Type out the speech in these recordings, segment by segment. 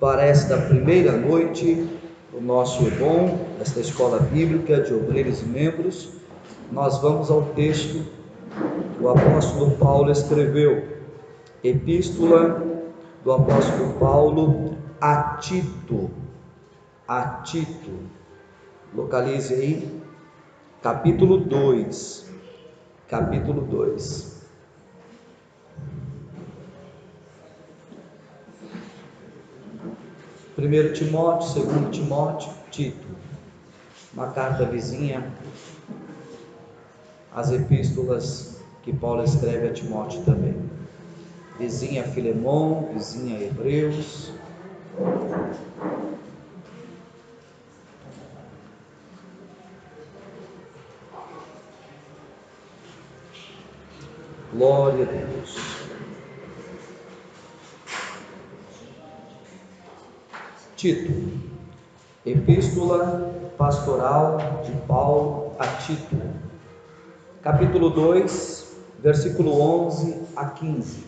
para esta primeira noite do nosso EBOM, esta escola bíblica de obreiros e membros. Nós vamos ao texto que o apóstolo Paulo escreveu, epístola do apóstolo Paulo a Tito. Localize aí, capítulo 2. 1 Timóteo, 2 Timóteo, Tito, uma carta vizinha às epístolas que Paulo escreve a Timóteo também. Vizinha a Filemon, vizinha a Hebreus. Glória a Deus. Tito, epístola pastoral de Paulo a Tito, capítulo 2, versículo 11 a 15.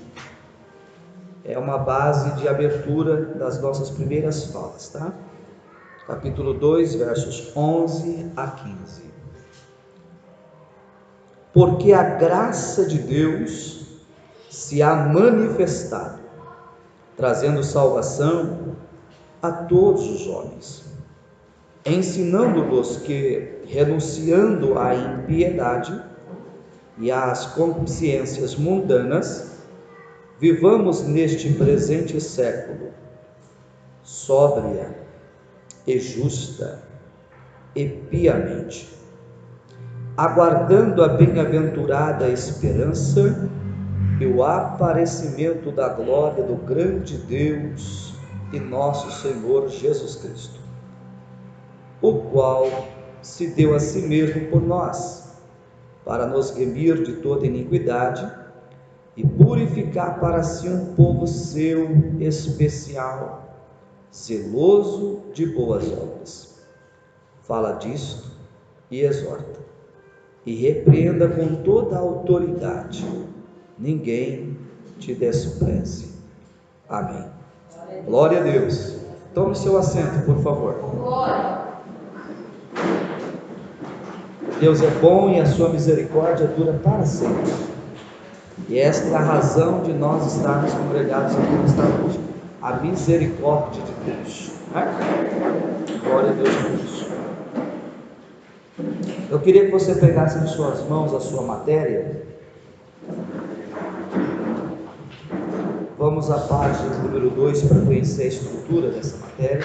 É uma base de abertura das nossas primeiras falas, tá? Capítulo 2, versos 11 a 15. Porque a graça de Deus se há manifestado, trazendo salvação a todos os homens, ensinando-vos que, renunciando à impiedade e às concupiscências mundanas, vivamos neste presente século sóbria e justa e piamente, aguardando a bem-aventurada esperança e o aparecimento da glória do grande Deus e nosso Senhor Jesus Cristo, o qual se deu a si mesmo por nós, para nos remir de toda iniquidade e purificar para si um povo seu especial, zeloso de boas obras. Fala disto e exorta, e repreenda com toda a autoridade. Ninguém te despreze. Amém. Glória a Deus. Tome seu assento, por favor. Glória. Deus é bom e a sua misericórdia dura para sempre. E esta é a razão de nós estarmos congregados aqui nesta noite. A misericórdia de Deus. Glória a Deus por isso. Eu queria que você pegasse em suas mãos a sua matéria. Vamos à página número 2 para conhecer a estrutura dessa matéria.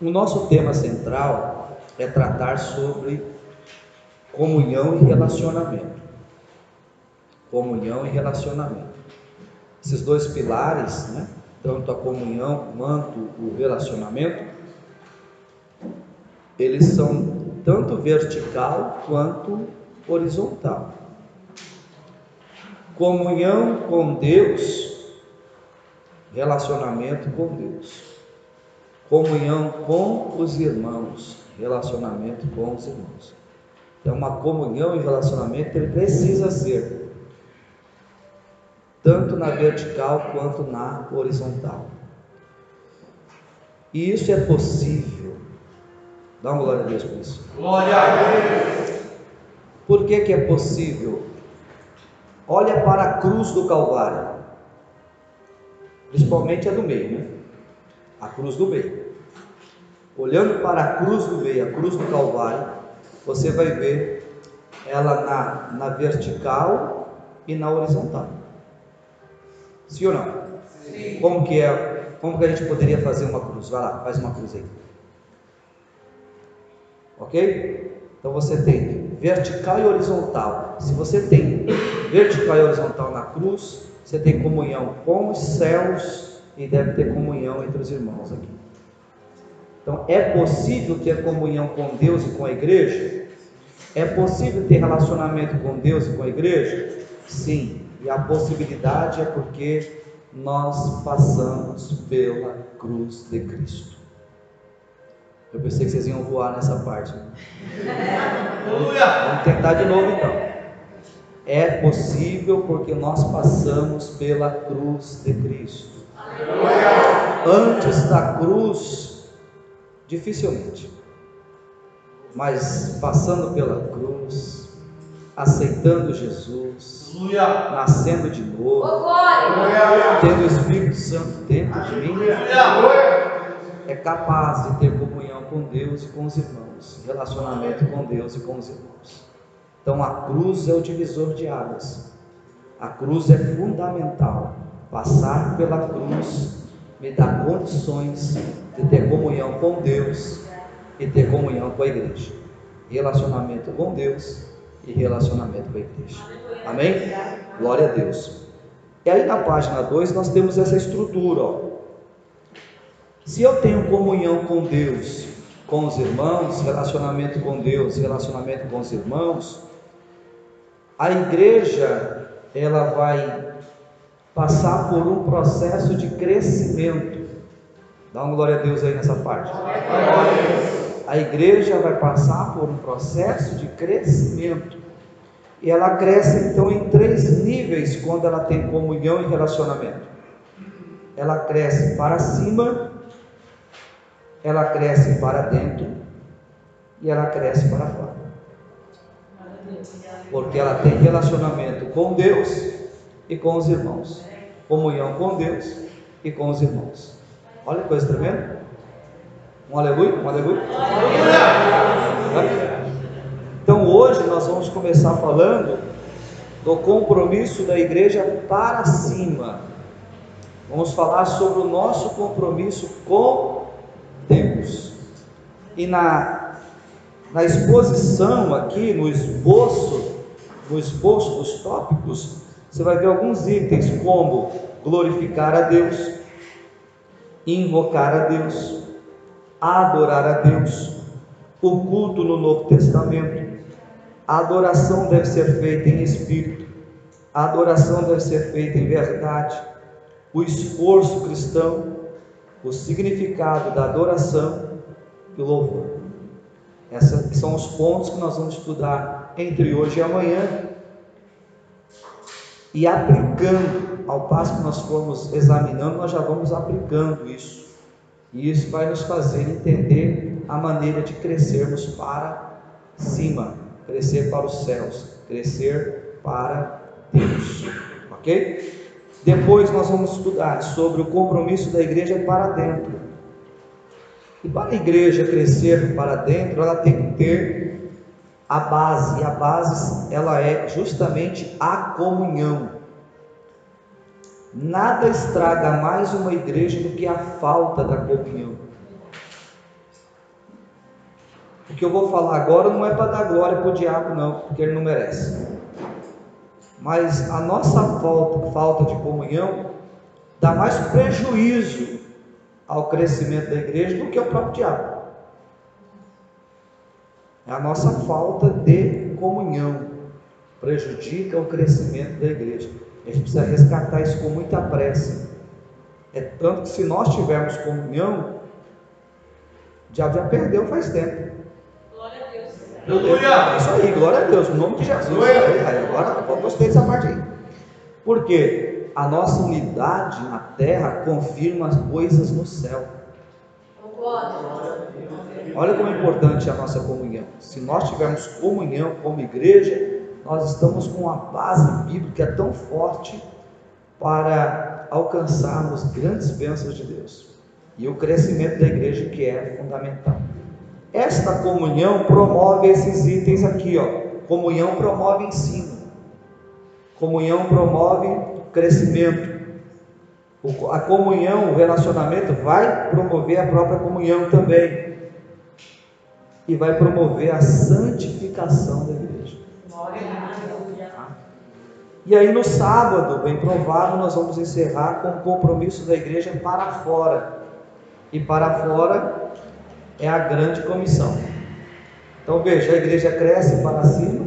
O nosso tema central é tratar sobre comunhão e relacionamento. Comunhão e relacionamento. Esses dois pilares, né? Tanto a comunhão quanto o relacionamento, eles são tanto vertical quanto horizontal. Comunhão com Deus, relacionamento com Deus. Comunhão com os irmãos, relacionamento com os irmãos. Então, uma comunhão e relacionamento, ele precisa ser tanto na vertical quanto na horizontal. E isso é possível. Dá uma glória a Deus por isso. Glória a Deus. Por que é possível? Olha para a cruz do Calvário, principalmente a do meio, né? A cruz do meio. Olhando para a cruz do meio, a cruz do Calvário, você vai ver ela na vertical e na horizontal. Sim ou não? Sim. Como que a gente poderia fazer uma cruz? Vai lá, faz uma cruz aí. Ok? Então você tem vertical e horizontal. Se você tem vertical e horizontal na cruz, você tem comunhão com os céus e deve ter comunhão entre os irmãos aqui. Então, é possível ter comunhão com Deus e com a igreja? É possível ter relacionamento com Deus e com a igreja? Sim. E a possibilidade é porque nós passamos pela cruz de Cristo. Eu pensei que vocês iam voar nessa parte. Vamos tentar de novo então. É possível porque nós passamos pela cruz de Cristo. Antes da cruz, dificilmente. Mas passando pela cruz, aceitando Jesus, nascendo de novo, tendo o Espírito Santo dentro de mim, é capaz de ter comunhão com Deus e com os irmãos, relacionamento com Deus e com os irmãos. Então a cruz é o divisor de águas. A cruz é fundamental. Passar pela cruz me dá condições de ter comunhão com Deus e ter comunhão com a igreja. Relacionamento com Deus e relacionamento com a igreja. Amém? Glória a Deus. E aí na página 2 nós temos essa estrutura, ó. Se eu tenho comunhão com Deus, com os irmãos, relacionamento com Deus, relacionamento com os irmãos, a igreja, ela vai passar por um processo de crescimento. Dá uma glória a Deus aí nessa parte. A igreja vai passar por um processo de crescimento. E ela cresce então em 3 níveis quando ela tem comunhão e relacionamento. Ela cresce para cima, ela cresce para dentro e ela cresce para fora. Porque ela tem relacionamento com Deus e com os irmãos, comunhão com Deus e com os irmãos. Olha que coisa tremenda. Um aleluia, um aleluia. Então hoje nós vamos começar falando do compromisso da igreja para cima. Vamos falar sobre o nosso compromisso com Deus. E na exposição aqui, no esboço dos tópicos, você vai ver alguns itens como glorificar a Deus, invocar a Deus, adorar a Deus, o culto no Novo Testamento, a adoração deve ser feita em espírito, a adoração deve ser feita em verdade, o esforço cristão, o significado da adoração e o louvor. Esses são os pontos que nós vamos estudar entre hoje e amanhã, e aplicando, ao passo que nós formos examinando, nós já vamos aplicando isso, e isso vai nos fazer entender a maneira de crescermos para cima, crescer para os céus, crescer para Deus, ok? Depois nós vamos estudar sobre o compromisso da igreja para dentro. E para a igreja crescer para dentro, ela tem que ter a base, e a base ela é justamente a comunhão. Nada estraga mais uma igreja do que a falta da comunhão. O que eu vou falar agora não é para dar glória para o diabo não, porque ele não merece. Mas a nossa falta de comunhão dá mais prejuízo ao crescimento da igreja do que o próprio diabo. É a nossa falta de comunhão prejudica o crescimento da igreja. A gente precisa resgatar isso com muita pressa. É tanto que se nós tivermos comunhão, o diabo já perdeu faz tempo. Glória a Deus. É isso aí, glória a Deus, no nome de Jesus. Agora eu gostei dessa parte aí. Por quê? A nossa unidade na terra confirma as coisas no céu. Olha como é importante a nossa comunhão. Se nós tivermos comunhão como igreja, nós estamos com uma base bíblica tão forte para alcançarmos grandes bênçãos de Deus. E o crescimento da igreja que é fundamental. Esta comunhão promove esses itens aqui, ó. Comunhão promove ensino. Comunhão promove crescimento. A comunhão, o relacionamento vai promover a própria comunhão também. E vai promover a santificação da igreja. E aí no sábado, bem provável, nós vamos encerrar com o compromisso da igreja para fora. E para fora é a grande comissão. Então veja, a igreja cresce para cima,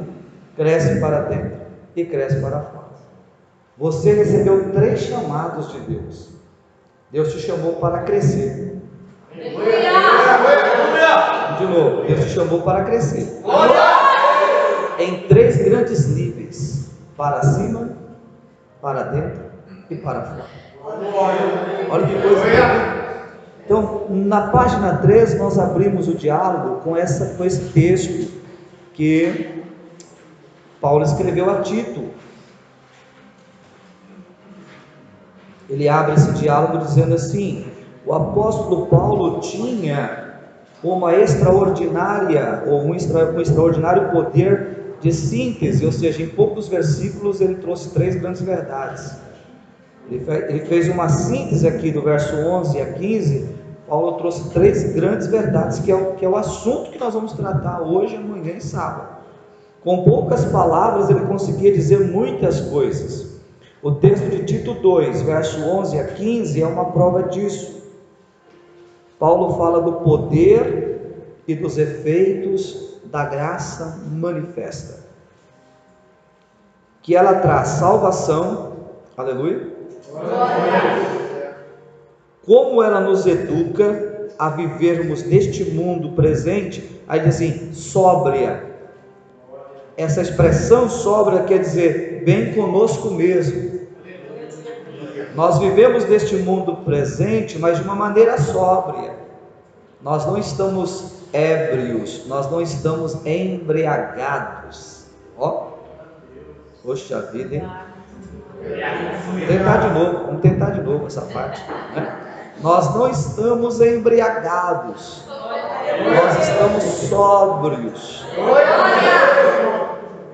cresce para dentro e cresce para fora. Você recebeu 3 chamados de Deus. Deus te chamou para crescer. Deus te chamou para crescer. Em 3 grandes níveis: para cima, para dentro e para fora. Olha que coisa linda. Então, na página 3, nós abrimos o diálogo com esse texto que Paulo escreveu a Tito. Ele abre esse diálogo dizendo assim: o apóstolo Paulo tinha uma extraordinária, ou um extraordinário poder de síntese, ou seja, em poucos versículos ele trouxe 3 grandes verdades. Ele fez uma síntese aqui do verso 11 a 15. Paulo trouxe 3 grandes verdades, que é o assunto que nós vamos tratar hoje, amanhã e sábado. Com poucas palavras ele conseguia dizer muitas coisas. O texto de Tito 2, verso 11 a 15 é uma prova disso. Paulo fala do poder e dos efeitos da graça manifesta, que ela traz salvação, aleluia, como ela nos educa a vivermos neste mundo presente. Aí diz assim, sóbria. Essa expressão sóbria quer dizer bem conosco mesmo. Nós vivemos neste mundo presente, mas de uma maneira sóbria. Nós não estamos ébrios, nós não estamos embriagados. Poxa vida, hein? Vamos tentar de novo essa parte, né? Nós não estamos embriagados, nós estamos sóbrios.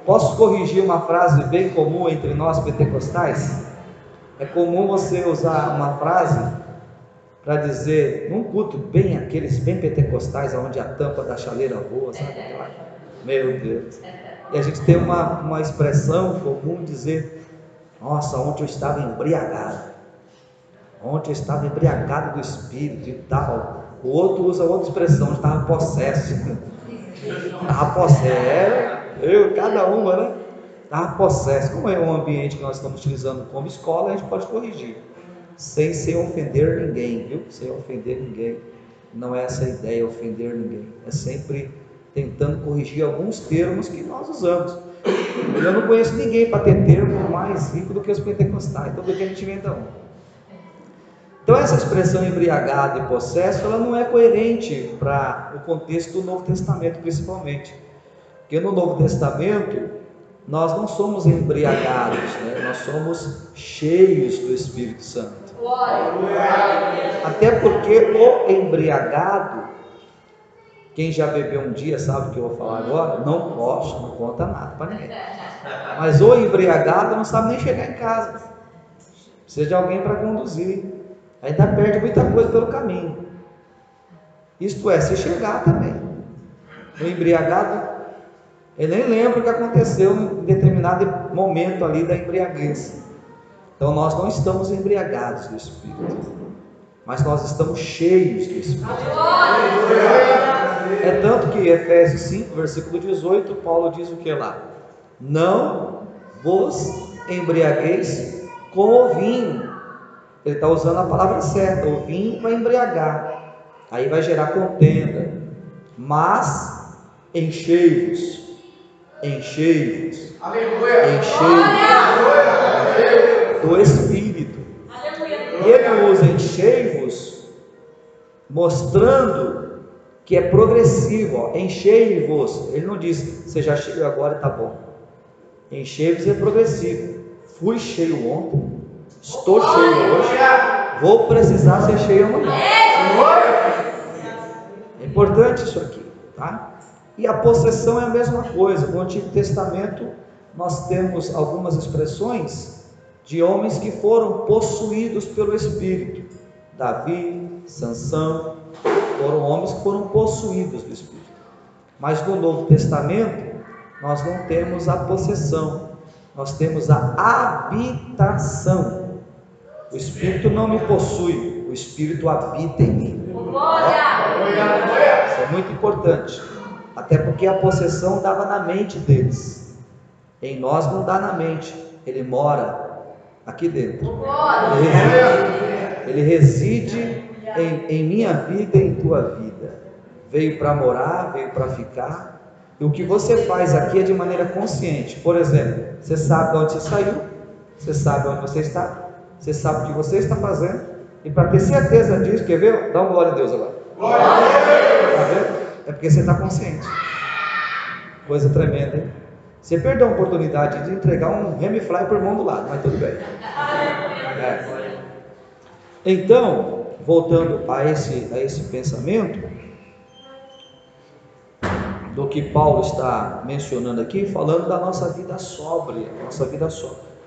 Posso corrigir uma frase bem comum entre nós pentecostais? É comum você usar uma frase para dizer, num culto bem, aqueles bem pentecostais, onde a tampa da chaleira voa, sabe? Meu Deus. E a gente tem uma expressão comum, dizer, nossa, ontem eu estava embriagado. Ontem eu estava embriagado do Espírito e tal. O outro usa outra expressão, estava possesso. Estava possesso. Cada uma, né? Estava possesso. Como é um ambiente que nós estamos utilizando como escola, a gente pode corrigir. Sem ofender ninguém, viu? Sem ofender ninguém. Não é essa a ideia, ofender ninguém. É sempre tentando corrigir alguns termos que nós usamos. Eu não conheço ninguém para ter termo mais rico do que os pentecostais. Então, por que a gente inventa um? Então, essa expressão embriagado e possesso, ela não é coerente para o contexto do Novo Testamento, principalmente. Porque no Novo Testamento, nós não somos embriagados, né? Nós somos cheios do Espírito Santo. Até porque o embriagado, quem já bebeu um dia sabe o que eu vou falar agora, não conta nada para ninguém. Mas o embriagado não sabe nem chegar em casa, precisa de alguém para conduzir. Ainda perde muita coisa pelo caminho. Isto é, se chegar também. O embriagado, ele nem lembra o que aconteceu em determinado momento ali da embriaguez. Então nós não estamos embriagados do Espírito, mas nós estamos cheios do Espírito. É tanto que Efésios 5, versículo 18, Paulo diz o que lá? Não vos embriagueis com o vinho. Ele está usando a palavra certa. O vinho vai embriagar, aí vai gerar contenda. Mas enchei-vos, do Espírito. E ele usa enchei-vos, mostrando que é progressivo. Enchei-vos, ele não diz, você já cheio agora e está bom. Enchei-vos é progressivo. Fui cheio ontem, estou cheio hoje, vou precisar ser cheio amanhã. É importante isso aqui, tá? E a possessão é a mesma coisa. No Antigo Testamento nós temos algumas expressões de homens que foram possuídos pelo Espírito. Davi, Sansão, foram homens que foram possuídos do Espírito. Mas no Novo Testamento nós não temos a possessão, nós temos a habitação. O Espírito não me possui, o Espírito habita em mim. Isso é muito importante, até porque a possessão dava na mente deles. Em nós não dá na mente, ele mora aqui dentro. Ele reside em minha vida e em tua vida. veio para morar, veio para ficar. E o que você faz aqui é de maneira consciente. Por exemplo, você sabe de onde você saiu, você sabe onde você está, você sabe o que você está fazendo. E para ter certeza disso, quer ver? Dá uma glória a Deus agora. Glória a Deus! Está vendo? É porque você está consciente. Coisa tremenda, hein? Você perdeu a oportunidade de entregar um Remifly para o irmão do lado, mas tudo bem. Então, voltando a esse pensamento do que Paulo está mencionando aqui, falando da nossa vida sóbria,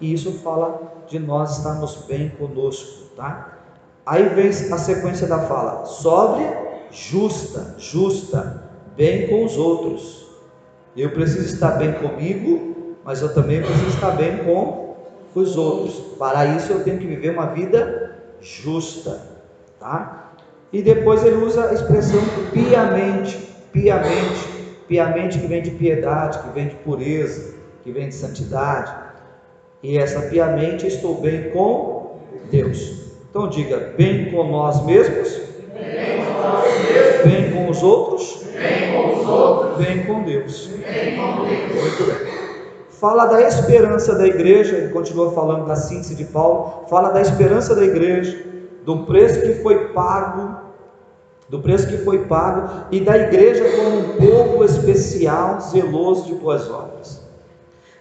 e isso fala de nós estarmos bem conosco, tá? Aí vem a sequência da fala: sóbria, justa, bem com os outros. Eu preciso estar bem comigo, mas eu também preciso estar bem com os outros. Para isso eu tenho que viver uma vida justa, tá? E depois ele usa a expressão piamente, que vem de piedade, que vem de pureza, que vem de santidade. E essa piamente, estou bem com Deus. Então diga: bem com nós mesmos, bem com os outros, bem com Deus. Muito bem. Fala da esperança da igreja, ele continua falando da síntese de Paulo, fala da esperança da igreja, do preço que foi pago, e da igreja como um povo especial, zeloso de boas obras.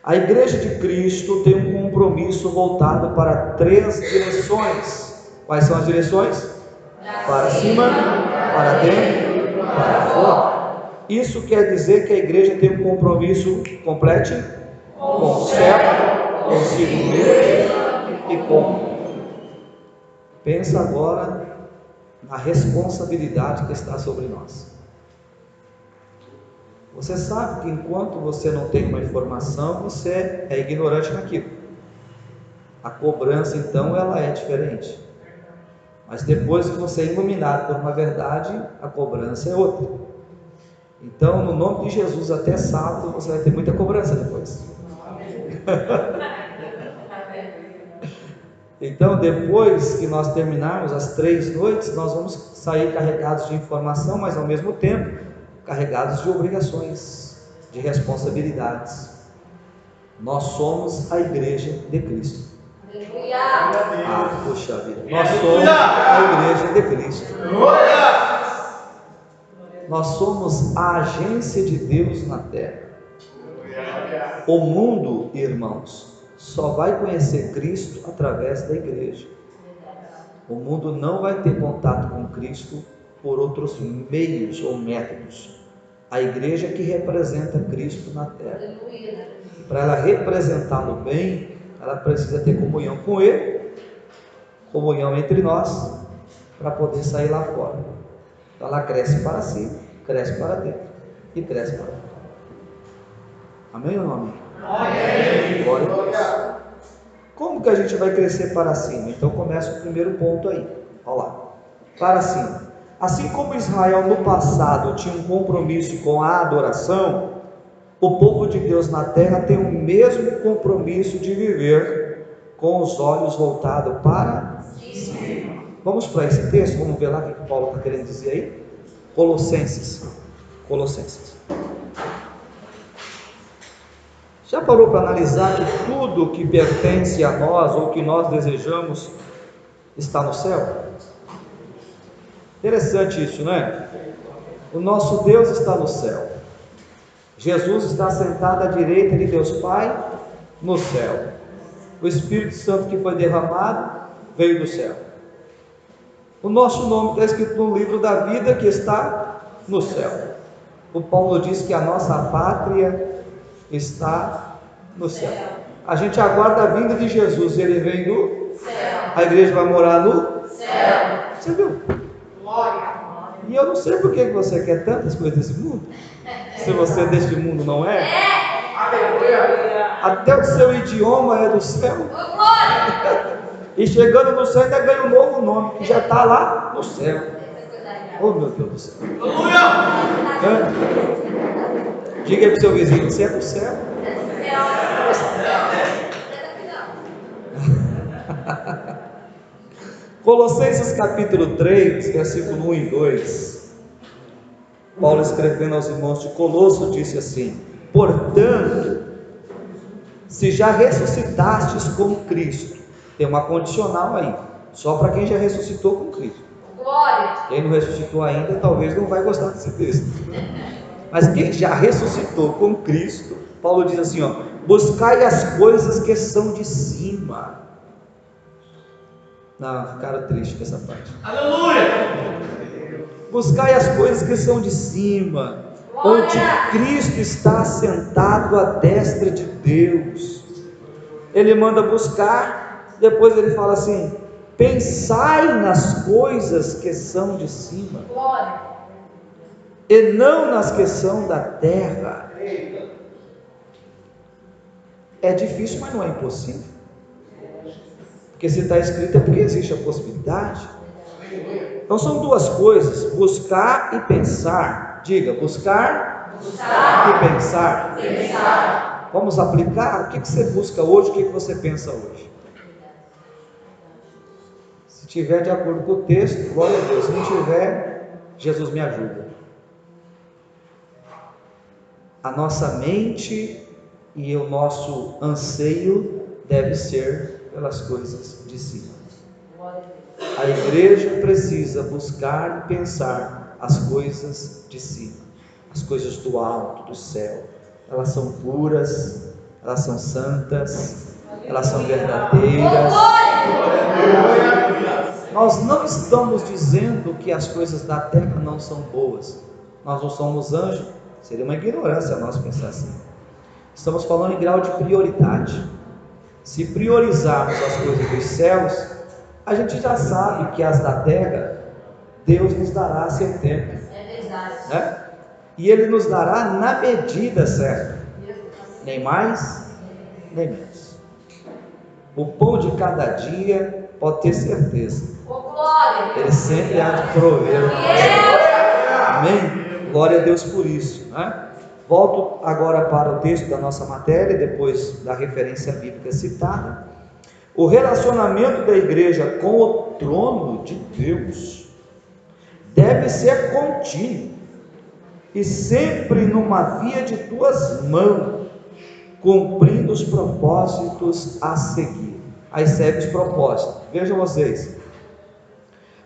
A igreja de Cristo tem um compromisso voltado para 3 direções. Quais são as direções? Para cima, para dentro, para fora. Isso quer dizer que a igreja tem um compromisso completo com o céu, consigo mesmo e com. Pensa agora na responsabilidade que está sobre nós. Você sabe que enquanto você não tem uma informação, você é ignorante naquilo. A cobrança então ela é diferente. Mas depois que você é iluminado por uma verdade, a cobrança é outra. Então, no nome de Jesus, até sábado você vai ter muita cobrança depois. Então, depois que nós terminarmos as 3 noites, nós vamos sair carregados de informação, mas ao mesmo tempo carregados de obrigações, de responsabilidades. Nós somos a igreja de Cristo. Ah, puxa vida. Nós somos a igreja de Cristo. Nós somos a agência de Deus na terra. O mundo, irmãos, só vai conhecer Cristo através da igreja. O mundo não vai ter contato com Cristo por outros meios ou métodos. A igreja que representa Cristo na terra. Para ela representá-lo bem, ela precisa ter comunhão com Ele, comunhão entre nós, para poder sair lá fora. Então ela cresce para si, cresce para dentro e cresce para fora. Amém ou não amém? Amém. Glória a Deus. Como que a gente vai crescer para cima? Então começa o primeiro ponto aí. Olha lá. Para cima. Assim como Israel no passado tinha um compromisso com a adoração, o povo de Deus na terra tem o mesmo compromisso de viver com os olhos voltados para cima. Vamos para esse texto, vamos ver lá o que Paulo está querendo dizer aí. Colossenses. Já parou para analisar que tudo que pertence a nós ou que nós desejamos está no céu? Interessante isso, não é? O nosso Deus está no céu. Jesus está sentado à direita de Deus Pai no céu. O Espírito Santo que foi derramado veio do céu. O nosso nome está escrito no livro da vida que está no céu. O Paulo diz que a nossa pátria está no céu. A gente aguarda a vinda de Jesus, ele vem do céu. A igreja vai morar no céu. Você viu? Glória. E eu não sei por que você quer tantas coisas desse mundo. Se você deste mundo não é. Até o seu idioma é do céu. E chegando no céu ainda ganha um novo nome, que já está lá no céu. Oh meu Deus do céu. Diga aí para o seu vizinho, você é do céu. Colossenses capítulo 3, versículo 1 e 2. Paulo, escrevendo aos irmãos de Colosso, disse assim: portanto, se já ressuscitastes com Cristo, tem uma condicional aí, só para quem já ressuscitou com Cristo. Glória. Quem não ressuscitou ainda, talvez não vai gostar desse texto. Mas quem já ressuscitou com Cristo, Paulo diz assim, ó: buscai as coisas que são de cima. Não, ficaram tristes com essa parte. Aleluia. Buscai as coisas que são de cima, onde Cristo está sentado à destra de Deus. Ele manda buscar, depois ele fala assim: pensai nas coisas que são de cima, Glória. e não nas que são da terra. É difícil, mas não é impossível, porque se está escrito é porque existe a possibilidade. Então são duas coisas: buscar e pensar. Diga, buscar e pensar. Vamos aplicar? O que você busca hoje? O que você pensa hoje? Se tiver de acordo com o texto, glória a Deus. Se não tiver, Jesus me ajuda. A nossa mente e o nosso anseio deve ser pelas coisas de cima. A igreja precisa buscar e pensar as coisas de cima, as coisas do alto, do céu. Elas são puras, elas são santas, elas são verdadeiras. Nós não estamos dizendo que as coisas da terra não são boas. Nós não somos anjos, seria uma ignorância nós pensar assim. Estamos falando em grau de prioridade. Se priorizarmos as coisas dos céus, a gente já sabe que as da terra, Deus nos dará a seu tempo. É verdade. Né? E Ele nos dará na medida certa, nem mais, nem menos. O pão de cada dia, pode ter certeza, Ele sempre há de prover. Amém? Glória a Deus por isso, né? Volto agora para o texto da nossa matéria, depois da referência bíblica citada. O relacionamento da igreja com o trono de Deus deve ser contínuo e sempre numa via de duas mãos, cumprindo os propósitos a seguir. Aí segue os propósitos. Vejam vocês.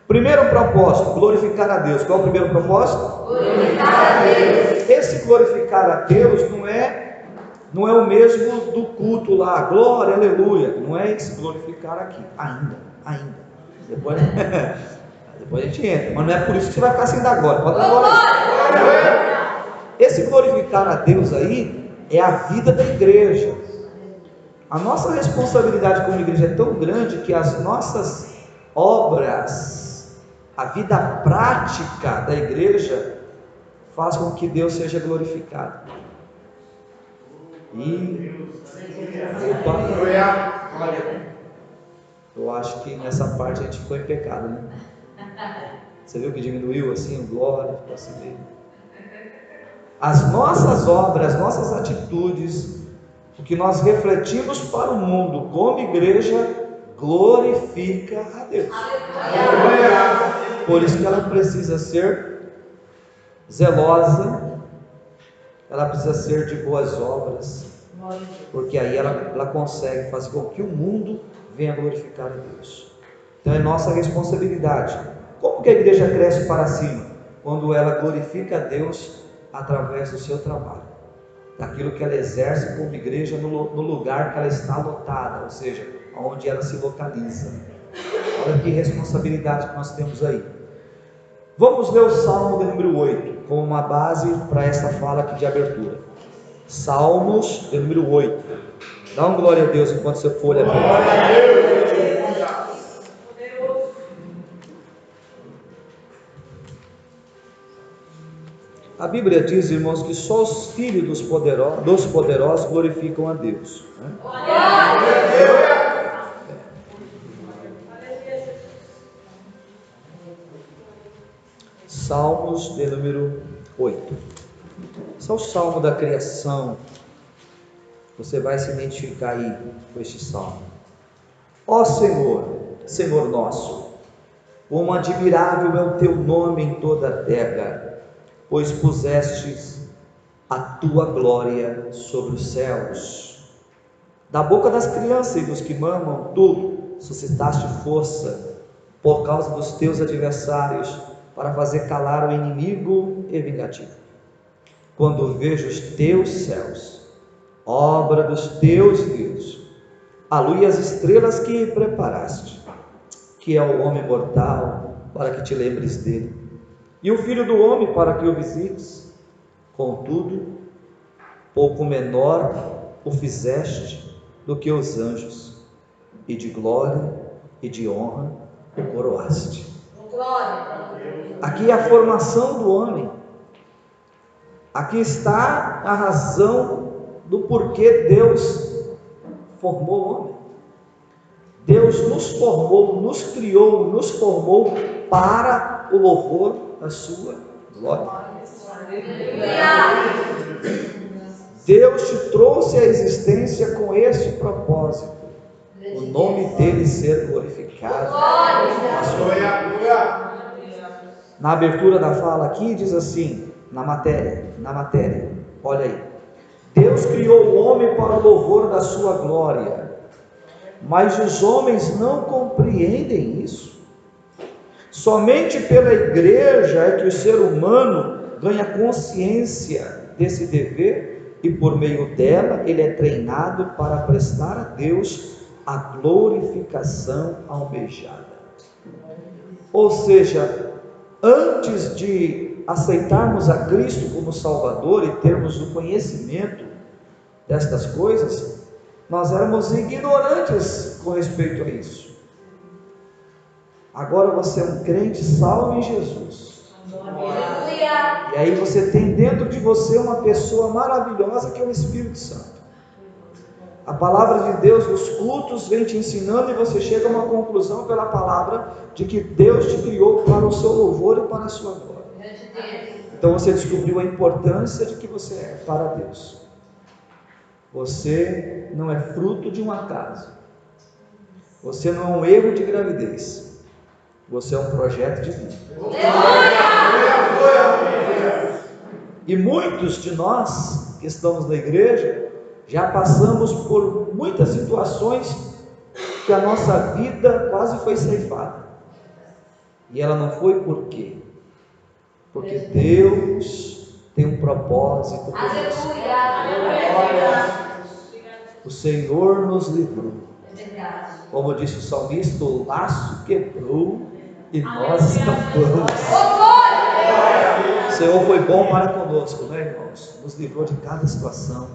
Primeiro propósito, glorificar a Deus. Qual é o primeiro propósito? Glorificar a Deus. Esse glorificar a Deus não é o mesmo do culto lá, glória, aleluia. Não é esse glorificar aqui, ainda. Depois a gente entra, mas não é por isso que você vai ficar sem dar glória. Pode dar glória. Esse glorificar a Deus aí é a vida da igreja. A nossa responsabilidade como igreja é tão grande que as nossas obras, a vida prática da igreja faz com que Deus seja glorificado. Eu acho que nessa parte a gente ficou em pecado, né? Você viu que diminuiu assim o glória, ficou assim meio. As nossas obras, as nossas atitudes, o que nós refletimos para o mundo como igreja, glorifica a Deus. Por isso que ela precisa ser zelosa, ela precisa ser de boas obras, porque aí ela consegue fazer com que o mundo venha glorificar a Deus. Então é nossa responsabilidade. Como que a igreja cresce para cima? Quando ela glorifica a Deus através do seu trabalho, daquilo que ela exerce como igreja no lugar que ela está lotada, ou seja, onde ela se localiza. Olha que responsabilidade que nós temos aí. Vamos ler o Salmo de número 8 como uma base para essa fala aqui de abertura. Salmos de número 8. Dá um glória a Deus enquanto você for olhar. A Bíblia diz, irmãos, que só os filhos dos poderosos glorificam a Deus, né? Salmos de número 8. Esse é o salmo da criação. Você vai se identificar aí com este salmo. Ó Senhor, Senhor nosso, como admirável é o teu nome em toda a terra, pois pusestes a tua glória sobre os céus. Da boca das crianças e dos que mamam, tu suscitaste força por causa dos teus adversários, para fazer calar o inimigo e vingativo. Quando vejo os teus céus, obra dos teus dedos, a lua e as estrelas que preparaste, que é o homem mortal, para que te lembres dele, e o filho do homem, para que o visites. Contudo, pouco menor o fizeste do que os anjos, e de glória e de honra o coroaste. Aqui é a formação do homem. Aqui está a razão do porquê Deus formou o homem. Deus nos formou, nos criou, nos formou para o louvor da sua glória. Deus te trouxe à existência com este propósito: o nome dele ser glorificado. Na abertura da fala aqui diz assim, na matéria, olha aí: Deus criou o homem para o louvor da sua glória, mas os homens não compreendem isso. Somente pela igreja é que o ser humano ganha consciência desse dever, e por meio dela ele é treinado para prestar a Deus a glorificação almejada. Ou seja, antes de aceitarmos a Cristo como Salvador e termos o conhecimento destas coisas, nós éramos ignorantes com respeito a isso. Agora você é um crente salvo em Jesus. E aí você tem dentro de você uma pessoa maravilhosa que é o Espírito Santo. A palavra de Deus nos cultos vem te ensinando, e você chega a uma conclusão pela palavra de que Deus te criou para o seu louvor e para a sua glória. Então você descobriu a importância de que você é para Deus. Você não é fruto de um acaso. Você não é um erro de gravidez. Você é um projeto de vida. E muitos de nós que estamos na igreja já passamos por muitas situações que a nossa vida quase foi ceifada. E ela não foi por quê? Porque Deus tem um propósito conosco. O Senhor nos livrou. Como disse o salmista, o laço quebrou e nós escapamos. O Senhor foi bom para conosco, né, irmãos? Nos livrou de cada situação.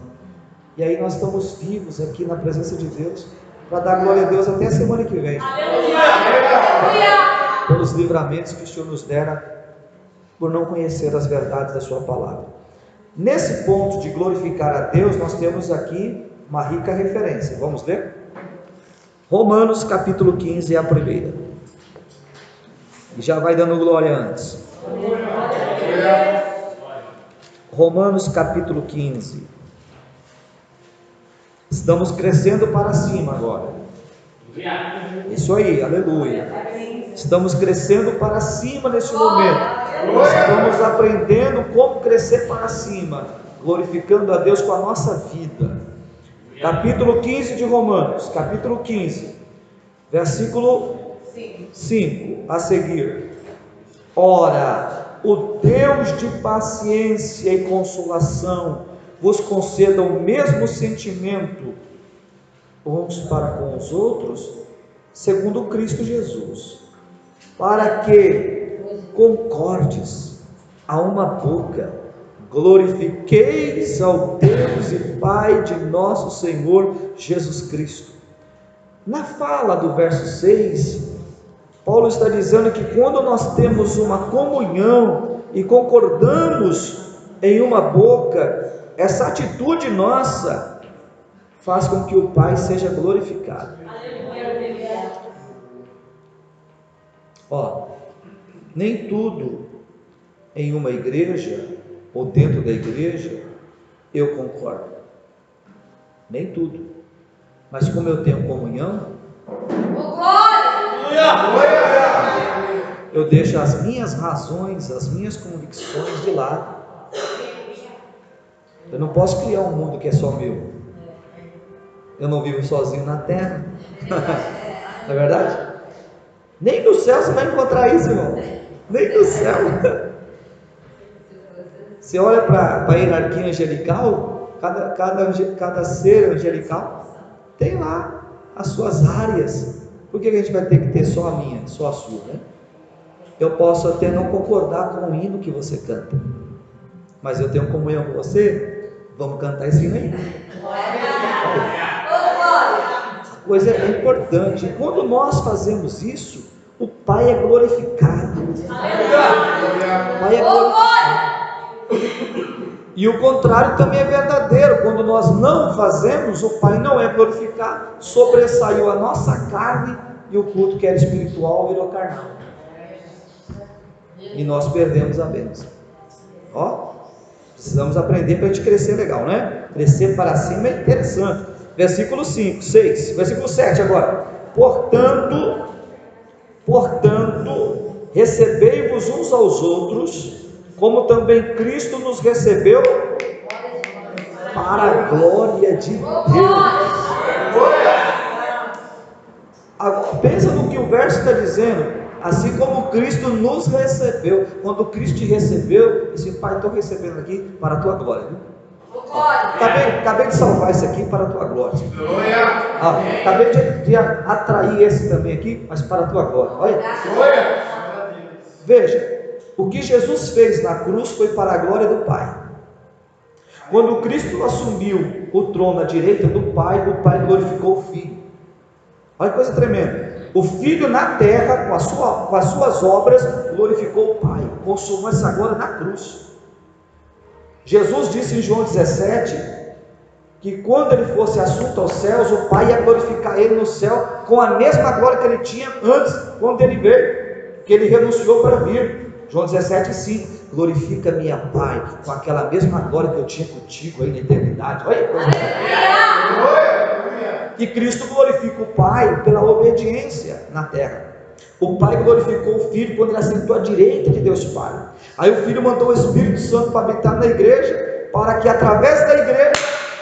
E aí nós estamos vivos aqui na presença de Deus, para dar glória a Deus até a semana que vem. Pelos livramentos que o Senhor nos dera, por não conhecer as verdades da sua palavra. Nesse ponto de glorificar a Deus, nós temos aqui uma rica referência. Vamos ler? Romanos capítulo 15 é a primeira. E já vai dando glória antes. Romanos capítulo 15. Estamos crescendo para cima agora. Isso aí, aleluia. Estamos crescendo para cima nesse momento. Estamos aprendendo como crescer para cima, glorificando a Deus com a nossa vida. Capítulo 15 de Romanos, capítulo 15, versículo 5 a seguir. Ora, o Deus de paciência e consolação vos conceda o mesmo sentimento uns para com os outros, segundo Cristo Jesus, para que concordes a uma boca, glorifiqueis ao Deus e Pai de nosso Senhor Jesus Cristo. Na fala do verso 6, Paulo está dizendo que quando nós temos uma comunhão e concordamos em uma boca, essa atitude nossa faz com que o Pai seja glorificado. Nem tudo em uma igreja ou dentro da igreja eu concordo, nem tudo, mas como eu tenho comunhão, eu deixo as minhas razões, as minhas convicções de lado. Eu não posso criar um mundo que é só meu. Eu não vivo sozinho na terra. Não é verdade? Nem no céu você vai encontrar isso, irmão. Nem no céu. Você olha para a hierarquia angelical, cada ser angelical tem lá as suas áreas. Por que a gente vai ter que ter só a minha, só a sua, né? Eu posso até não concordar com o hino que você canta, mas eu tenho comunhão com você. Vamos cantar esse hino aí. A coisa é importante. Quando nós fazemos isso, o Pai é glorificado. O Pai é glorificado. E o contrário também é verdadeiro. Quando nós não fazemos, o Pai não é glorificado. Sobressaiu a nossa carne e o culto que era espiritual virou carnal. E nós perdemos a bênção. Ó, precisamos aprender para a gente crescer legal, né? Crescer para cima é interessante. Versículo 5, 6, versículo 7 agora. Portanto, recebei-vos uns aos outros, como também Cristo nos recebeu para a glória de Deus. Pensa no que o verso está dizendo. Assim como Cristo nos recebeu. Quando Cristo te recebeu, esse Pai, estou recebendo aqui para a tua glória, viu? Acabei de salvar esse aqui para a tua glória. Acabei de atrair esse também aqui, mas para a tua glória. Olha. Veja, o que Jesus fez na cruz foi para a glória do Pai. Quando Cristo assumiu o trono à direita do Pai, o Pai glorificou o Filho. Olha que coisa tremenda. O Filho na terra, com as suas obras, glorificou o Pai. Consumou essa glória na cruz. Jesus disse em João 17 que quando ele fosse assunto aos céus, o Pai ia glorificar ele no céu com a mesma glória que ele tinha antes, quando ele veio, que ele renunciou para vir. João 17:5, glorifica-me, Pai, com aquela mesma glória que eu tinha contigo aí na eternidade. Olha que coisa. Que Cristo glorifica o Pai pela obediência na terra. O Pai glorificou o Filho quando ele assentou à direita de Deus Pai. Aí o Filho mandou o Espírito Santo para habitar na igreja, para que através da igreja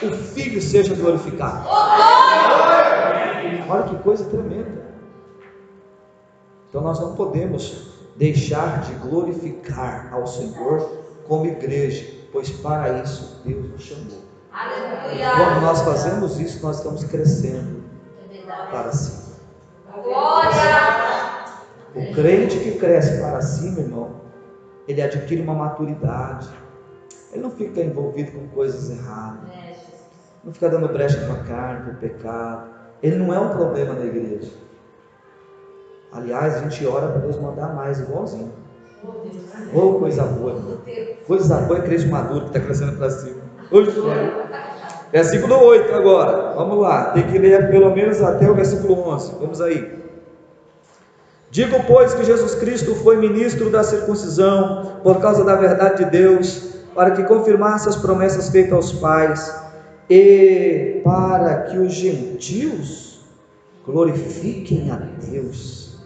o Filho seja glorificado. Olha que coisa tremenda. Então nós não podemos deixar de glorificar ao Senhor como igreja, pois para isso Deus nos chamou. Aleluia. Quando nós fazemos isso, nós estamos crescendo para cima. Glória. O crente que cresce para cima, irmão, ele adquire uma maturidade. Ele não fica envolvido com coisas erradas, não fica dando brecha para a carne, para o pecado. Ele não é um problema na igreja. Aliás, a gente ora para Deus mandar mais, igualzinho. Oh, coisa boa, irmão. Coisa boa é crente maduro que está crescendo para cima. Versículo 8 agora, vamos lá, tem que ler pelo menos até o versículo 11, vamos aí. Digo, pois, que Jesus Cristo foi ministro da circuncisão, por causa da verdade de Deus, para que confirmasse as promessas feitas aos pais, e para que os gentios glorifiquem a Deus,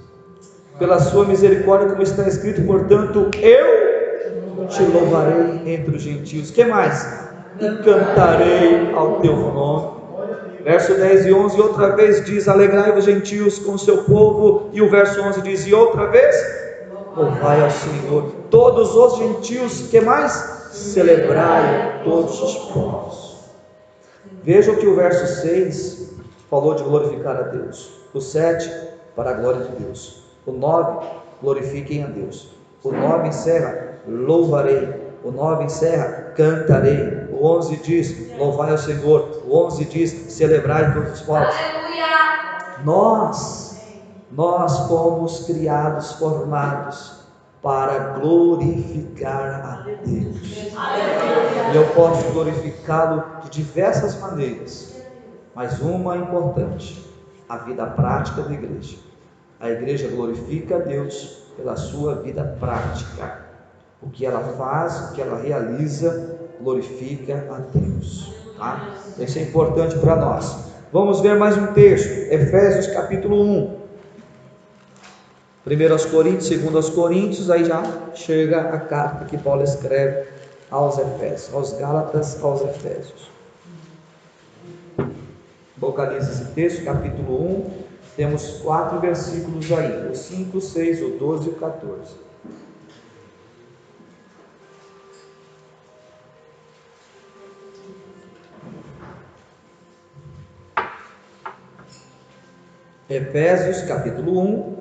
pela sua misericórdia, como está escrito, portanto, eu te louvarei entre os gentios. Que mais? E cantarei ao teu nome. Verso 10 e 11, outra vez diz, alegrai-vos gentios com o seu povo, e o verso 11 diz, e outra vez, louvai ao Senhor, todos os gentios, que mais? Celebrai todos os povos. Vejam que o verso 6 falou de glorificar a Deus, o 7, para a glória de Deus, o 9, glorifiquem a Deus, o 9 encerra, louvarei, o 9 encerra, cantarei. O 11 diz, louvai ao Senhor. O 11 diz, celebrai todos os povos. Nós fomos criados, formados para glorificar a Deus. E eu posso glorificá-lo de diversas maneiras, mas uma importante, a vida prática da igreja. A igreja glorifica a Deus pela sua vida prática. O que ela faz, o que ela realiza, glorifica a Deus, tá? Isso é importante para nós. Vamos ver mais um texto, Efésios capítulo 1, 1 Coríntios, 2 Coríntios, aí já chega a carta que Paulo escreve aos Efésios, aos Gálatas, aos Efésios. Localiza esse texto, capítulo 1, temos 4 versículos aí, o 5, 6, o 12 e o 14. Efésios capítulo 1,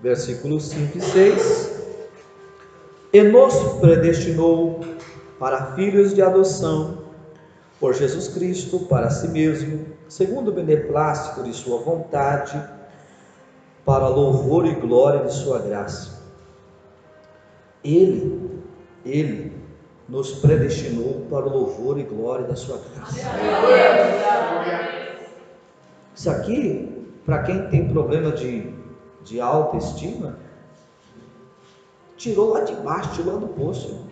versículos 5 e 6. E nos predestinou para filhos de adoção por Jesus Cristo para si mesmo, segundo o beneplácito de sua vontade, para louvor e glória de sua graça. Ele nos predestinou para o louvor e glória da sua graça. Isso aqui, para quem tem problema de autoestima, tirou lá de baixo, tirou lá do poço,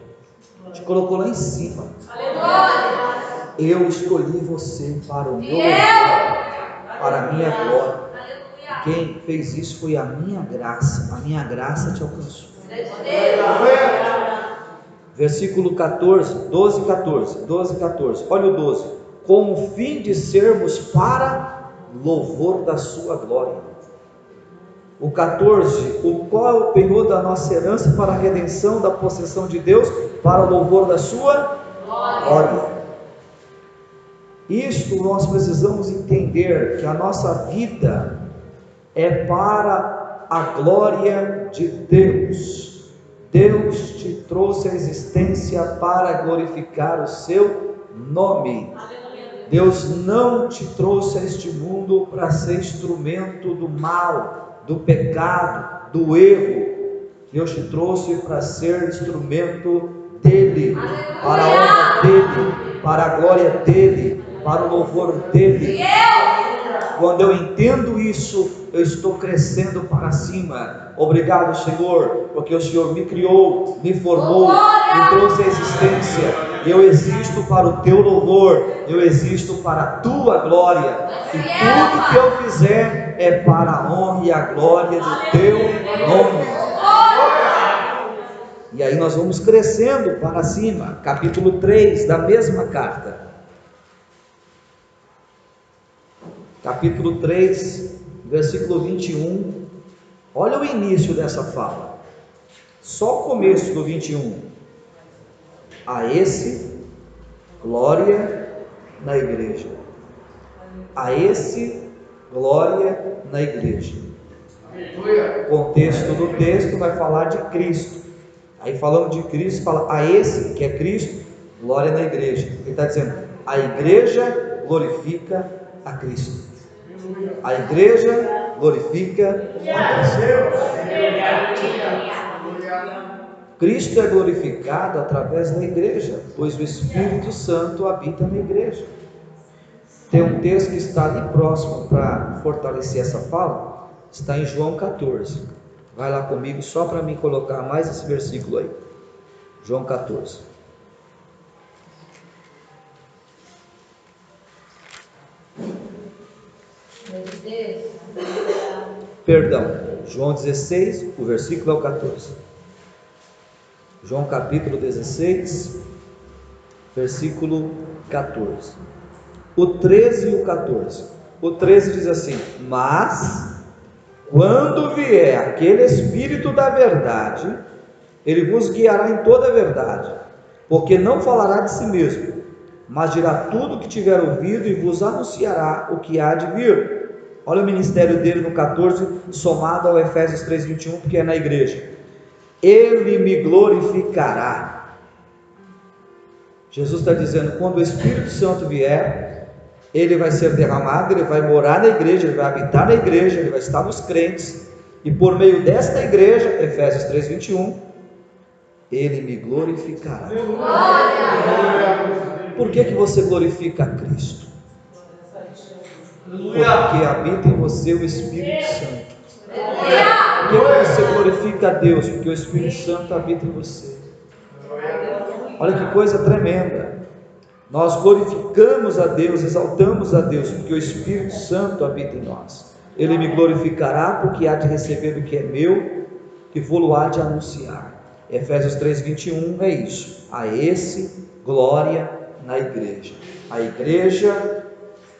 te colocou lá em cima. Aleluia! Eu escolhi você para o meu louvor, para a minha glória. Quem fez isso foi a minha graça te alcançou. Versículo 14, 12 e 14, olha o 12, com o fim de sermos para louvor da sua glória. O 14, o qual é o penhor da nossa herança para a redenção da possessão de Deus, para o louvor da sua glória. Isto nós precisamos entender, que a nossa vida é para a glória de Deus. Deus te trouxe à existência para glorificar o seu nome. Deus não te trouxe a este mundo para ser instrumento do mal, do pecado, do erro. Deus te trouxe para ser instrumento dele, para a honra dele, para a glória dele, para o louvor dele. Quando eu entendo isso, eu estou crescendo para cima. Obrigado, Senhor, porque o Senhor me criou, me formou, me trouxe à existência. Eu existo para o teu louvor, eu existo para a tua glória, e tudo que eu fizer é para a honra e a glória do teu nome. E aí nós vamos crescendo para cima. Capítulo 3 da mesma carta. Capítulo 3, versículo 21. Olha o início dessa fala. Só o começo do 21. A esse, glória na igreja. A esse, glória na igreja. O contexto do texto vai falar de Cristo. Aí falando de Cristo, fala a esse, que é Cristo, glória na igreja. Ele está dizendo, a igreja glorifica a Cristo. A igreja glorifica a Deus. Cristo é glorificado através da igreja, pois o Espírito Santo habita na igreja. Tem um texto que está ali próximo para fortalecer essa fala, está em João 14. Vai lá comigo só para me colocar mais esse versículo aí. João 14. Perdão, João 16, o versículo é o 14. João capítulo 16, versículo 14. O 13 e o 14. O 13 diz assim: mas quando vier aquele Espírito da verdade, ele vos guiará em toda a verdade, porque não falará de si mesmo, mas dirá tudo o que tiver ouvido e vos anunciará o que há de vir. Olha o ministério dele no 14, somado ao Efésios 3:21, porque é na igreja. Ele me glorificará. Jesus está dizendo, quando o Espírito Santo vier, ele vai ser derramado, ele vai morar na igreja, ele vai habitar na igreja, ele vai estar nos crentes, e por meio desta igreja, Efésios 3:21, ele me glorificará. Por que você glorifica a Cristo? Porque habita em você o Espírito Santo. Por que você glorifica a Deus? Porque o Espírito Santo habita em você. Olha que coisa tremenda. Nós glorificamos a Deus, exaltamos a Deus, porque o Espírito Santo habita em nós. Ele me glorificará, porque há de receber do que é meu, e vou-lo há de anunciar. Efésios 3:21 é isso. A esse glória na igreja. A igreja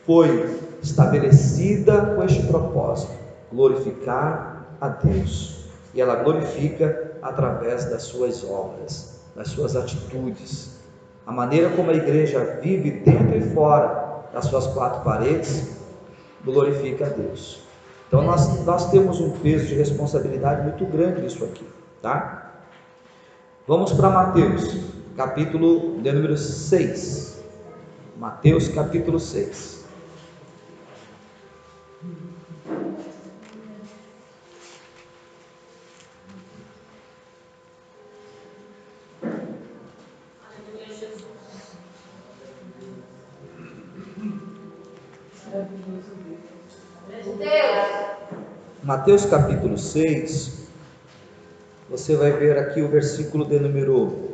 foi estabelecida com este propósito: glorificar a Deus. E ela glorifica através das suas obras, das suas atitudes. A maneira como a igreja vive dentro e fora das suas quatro paredes glorifica a Deus. Então nós temos um peso de responsabilidade muito grande nisso aqui, tá? Vamos para Mateus, capítulo de número 6. Mateus capítulo 6. Mateus capítulo 6, você vai ver aqui o versículo de número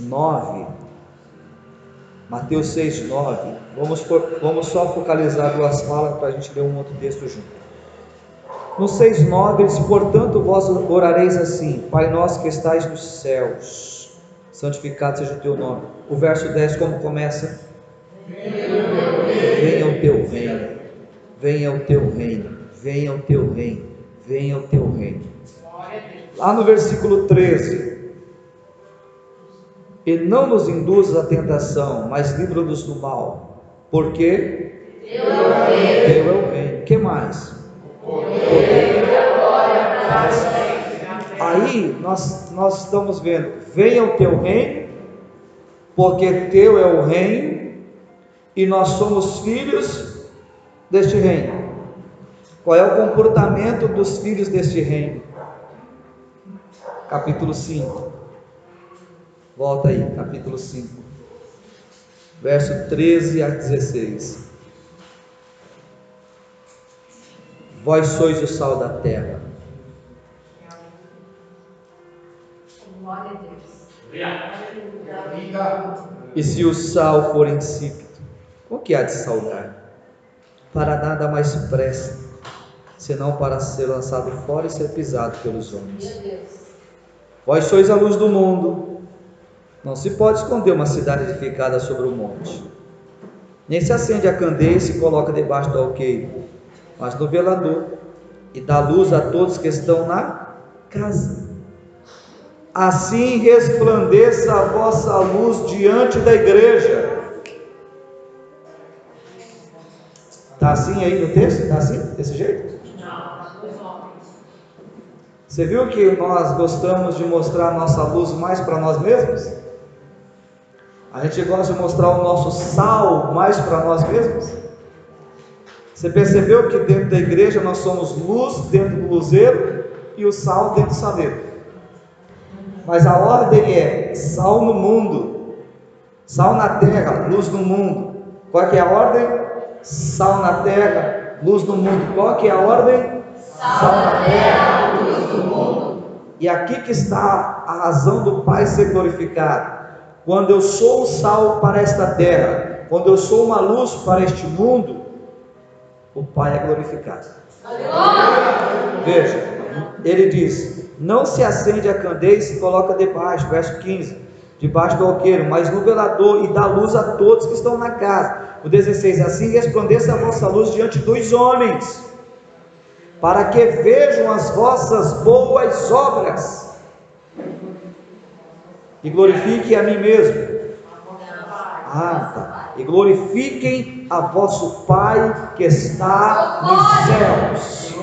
9. Mateus 6, 9. Vamos só focalizar duas falas para a gente ler um outro texto junto. No 6, 9, ele diz: portanto vós orareis assim: Pai nosso que estais nos céus, santificado seja o teu nome. O verso 10 como começa? Venha o teu reino, venha o teu reino, venha o teu reino, venha o teu reino. Lá no versículo 13: e não nos induzas à tentação, mas livra-nos do mal, porque teu é o reino. O que mais? Aí nós estamos vendo: venha o teu reino, porque teu é o reino, e nós somos filhos deste reino. Qual é o comportamento dos filhos deste reino? Capítulo 5. Volta aí, capítulo 5, verso 13 a 16. Vós sois o sal da terra. E se o sal for insípido, o que há de salgar? Para nada mais presta, senão para ser lançado fora e ser pisado pelos homens. Vós sois a luz do mundo. Não se pode esconder uma cidade edificada sobre o monte, nem se acende a candeia e se coloca debaixo do alqueire, mas no velador, e dá luz a todos que estão na casa. Assim resplandeça a vossa luz diante da igreja. Está assim aí no texto? Está assim? Desse jeito? Você viu que nós gostamos de mostrar a nossa luz mais para nós mesmos? A gente gosta de mostrar o nosso sal mais para nós mesmos? Você percebeu que dentro da igreja nós somos luz dentro do luzeiro e o sal dentro do saleiro. Mas a ordem é sal no mundo, sal na terra, luz no mundo. Qual que é a ordem? Sal na terra, luz no mundo. Qual que é a ordem? Sal na terra, luz no mundo. E aqui que está a razão do Pai ser glorificado. Quando eu sou o sal para esta terra, quando eu sou uma luz para este mundo, o Pai é glorificado. Veja, ele diz: não se acende a candeia e se coloca debaixo, verso 15, debaixo do alqueire, mas no velador, e dá luz a todos que estão na casa. O 16, assim resplandeça a vossa luz diante dos homens, para que vejam as vossas boas obras e glorifiquem a mim mesmo. E glorifiquem a vosso Pai que está nos céus.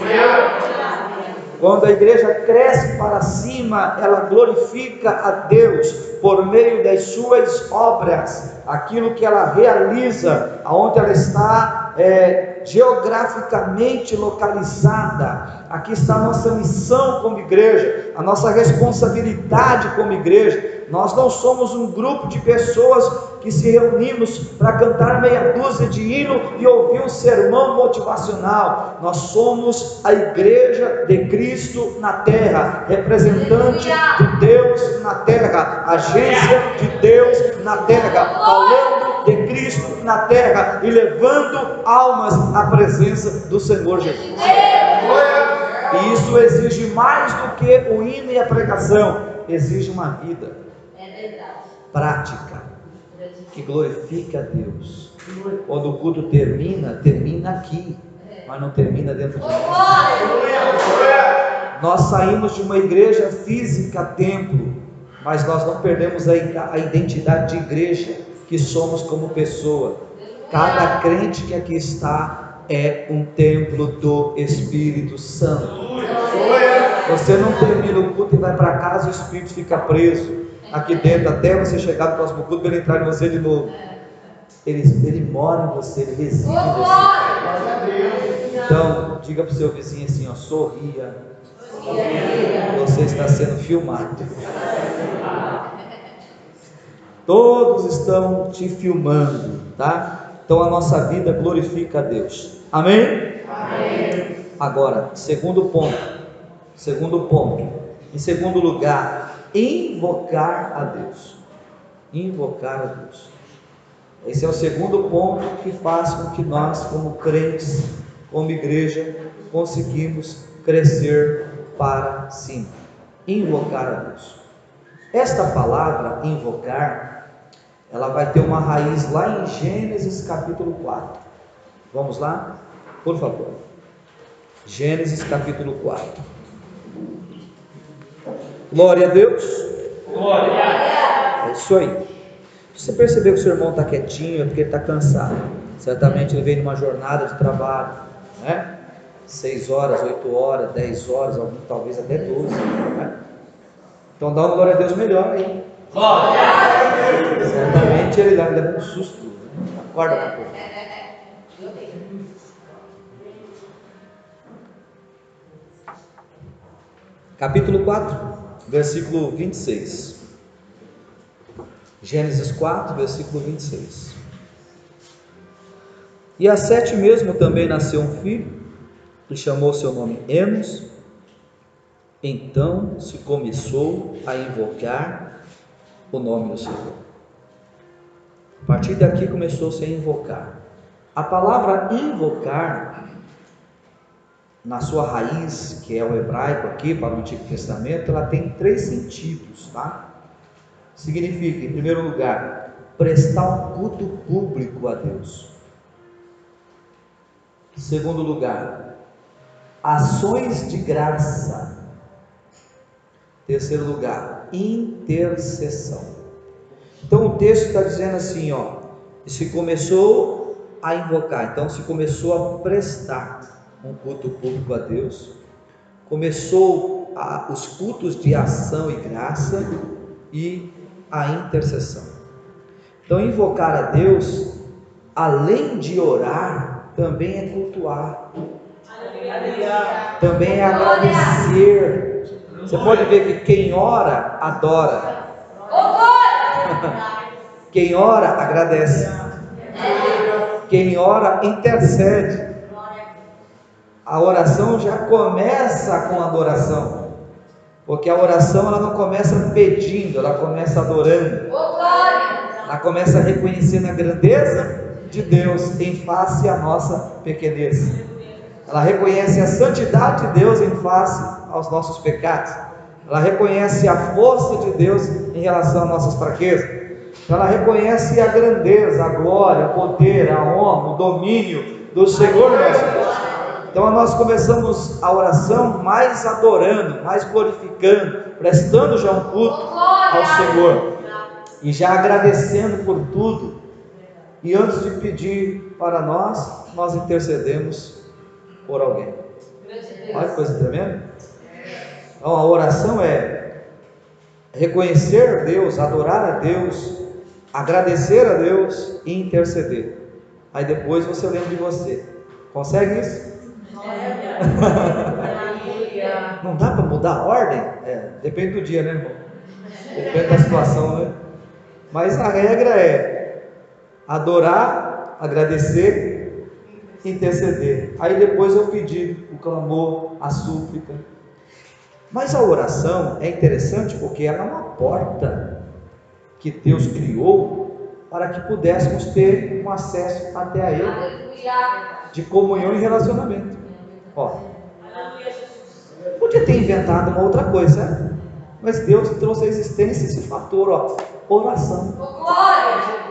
Quando a igreja cresce para cima, ela glorifica a Deus por meio das suas obras, aquilo que ela realiza, aonde ela está geograficamente localizada. Aqui está a nossa missão como igreja, a nossa responsabilidade como igreja. Nós não somos um grupo de pessoas que se reunimos para cantar meia dúzia de hino e ouvir um sermão motivacional. Nós somos a igreja de Cristo na terra, representante de Deus na terra, agência de Deus na terra, falando de Cristo na terra e levando almas à presença do Senhor Jesus. E isso exige mais do que o hino e a pregação, exige uma vida prática que glorifique a Deus. Quando o culto termina aqui, mas não termina dentro de nós. Nós saímos de uma igreja física, templo, mas nós não perdemos a identidade de igreja que somos como pessoa. Cada crente que aqui está é um templo do Espírito Santo. Você não termina o culto e vai para casa e o Espírito fica preso aqui dentro até você chegar no próximo culto para ele entrar em você de novo. Ele mora em você, ele reside em você. Então, diga para o seu vizinho assim, ó, sorria. Você está sendo filmado. Todos estão te filmando, tá? Então a nossa vida glorifica a Deus. Amém? Amém. Agora, segundo ponto. Em segundo lugar, invocar a Deus. Invocar a Deus. Esse é o segundo ponto que faz com que nós, como crentes, como igreja, conseguimos crescer para cima. Invocar a Deus. Esta palavra, invocar, ela vai ter uma raiz lá em Gênesis capítulo 4. Vamos lá? Por favor. Gênesis capítulo 4. Glória a Deus. Glória. É isso aí. Se você perceber que o seu irmão está quietinho, é porque ele está cansado. Certamente ele veio numa jornada de trabalho, né? 6 horas, 8 horas, 10 horas, alguns talvez até 12, né? Então dá uma glória a Deus melhor aí. Glória a Deus. Certamente ele leva um susto, né? Acorda um pouco. Capítulo 4, versículo 26. Gênesis 4, versículo 26. E a Sete mesmo também nasceu um filho, e chamou seu nome Enos. Então se começou a invocar o nome do Senhor. A partir daqui começou-se a invocar. A palavra invocar, na sua raiz, que é o hebraico aqui para o Antigo Testamento, ela tem 3 sentidos, tá? Significa, em primeiro lugar, prestar um culto público a Deus. Em segundo lugar, ações de graça. Em terceiro lugar, intercessão. Então o texto está dizendo assim, ó, se começou a invocar, então se começou a prestar um culto público a Deus, começou os cultos de ação e graça e a intercessão. Então invocar a Deus, além de orar, também é cultuar, também é agradecer. Você pode ver que quem ora, adora. Quem ora, agradece. Quem ora, intercede. A oração já começa com adoração, porque a oração ela não começa pedindo, ela começa adorando. Ela começa reconhecendo a grandeza de Deus em face à nossa pequenez. Ela reconhece a santidade de Deus em face aos nossos pecados. Ela reconhece a força de Deus em relação às nossas fraquezas. Ela reconhece a grandeza, a glória, o poder, a honra, o domínio do Senhor nosso Deus. Então nós começamos a oração mais adorando, mais glorificando, prestando já um culto ao Senhor e já agradecendo por tudo. E antes de pedir para nós intercedemos por alguém. Olha que coisa tremenda. Então a oração é reconhecer Deus, adorar a Deus, agradecer a Deus e interceder. Aí depois você lembra de você. Consegue isso? Não dá para mudar a ordem? Depende do dia, né, irmão? Depende da situação, né? Mas a regra é adorar, agradecer, interceder. Aí depois eu pedir o clamor, a súplica. Mas a oração é interessante porque ela é uma porta que Deus criou para que pudéssemos ter um acesso até a Ele, Aleluia. de comunhão e relacionamento. Ó, podia ter inventado uma outra coisa, certo? Mas Deus trouxe à existência esse fator, ó, oração. Glória.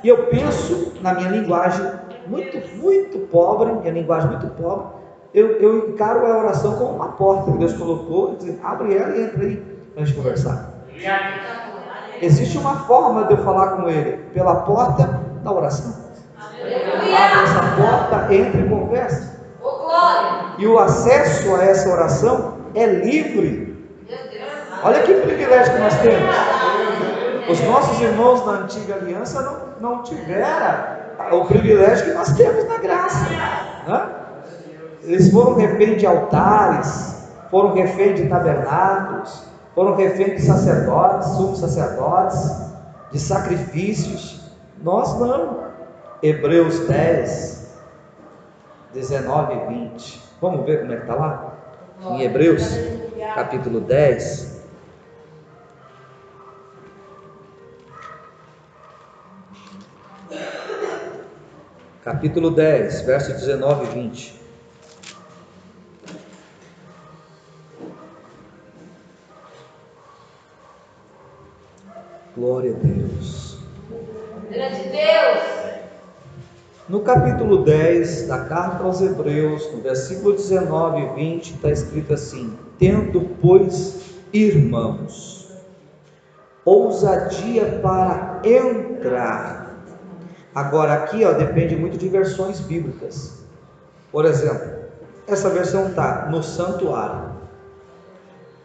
E eu penso, na minha linguagem muito pobre, minha linguagem muito pobre, eu encaro a oração como uma porta que Deus colocou, diz, abre ela e entra aí para a gente conversar. Existe uma forma de eu falar com Ele, pela porta da oração. Abre essa porta, entra e conversa. Glória. E o acesso a essa oração é livre. Olha que privilégio que nós temos. Os nossos irmãos da antiga aliança não tiveram o privilégio que nós temos na graça, né? Eles foram reféns de altares, foram reféns de tabernáculos, foram reféns de sacerdotes, sumos sacerdotes, de sacrifícios. Nós não. Hebreus 10, 19 e 20. Vamos ver como é que está lá? Em Hebreus, capítulo 10. Capítulo 10, verso 19 e 20. Glória a Deus. Grande Deus. No capítulo 10 da carta aos Hebreus, no versículo 19 e 20, está escrito assim: tendo, pois, irmãos, ousadia para entrar. Agora aqui, ó, depende muito de versões bíblicas. Por exemplo, essa versão está no santuário,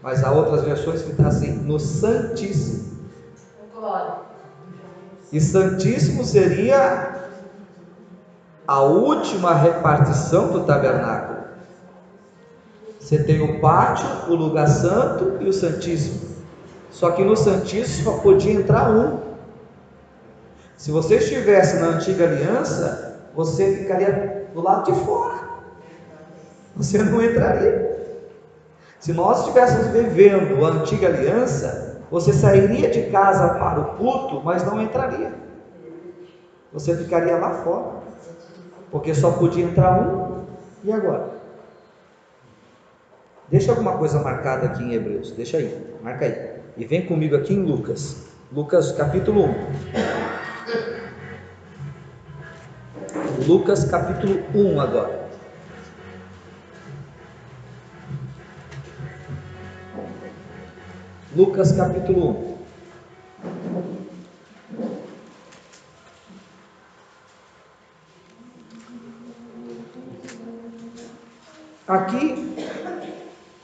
mas há outras versões que está assim, no santíssimo. Glória. E santíssimo seria a última repartição do tabernáculo. Você tem o pátio, o lugar santo e o santíssimo. Só que no santíssimo só podia entrar um. Se você estivesse na antiga aliança, você ficaria do lado de fora. Você não entraria. Se nós estivéssemos vivendo a antiga aliança, você sairia de casa para o culto, mas não entraria. Você ficaria lá fora. Porque só podia entrar um. E agora? Deixa alguma coisa marcada aqui em Hebreus. Deixa aí, marca aí. E vem comigo aqui em Lucas. Lucas capítulo 1. Lucas capítulo 1 agora. Lucas capítulo 1. Aqui,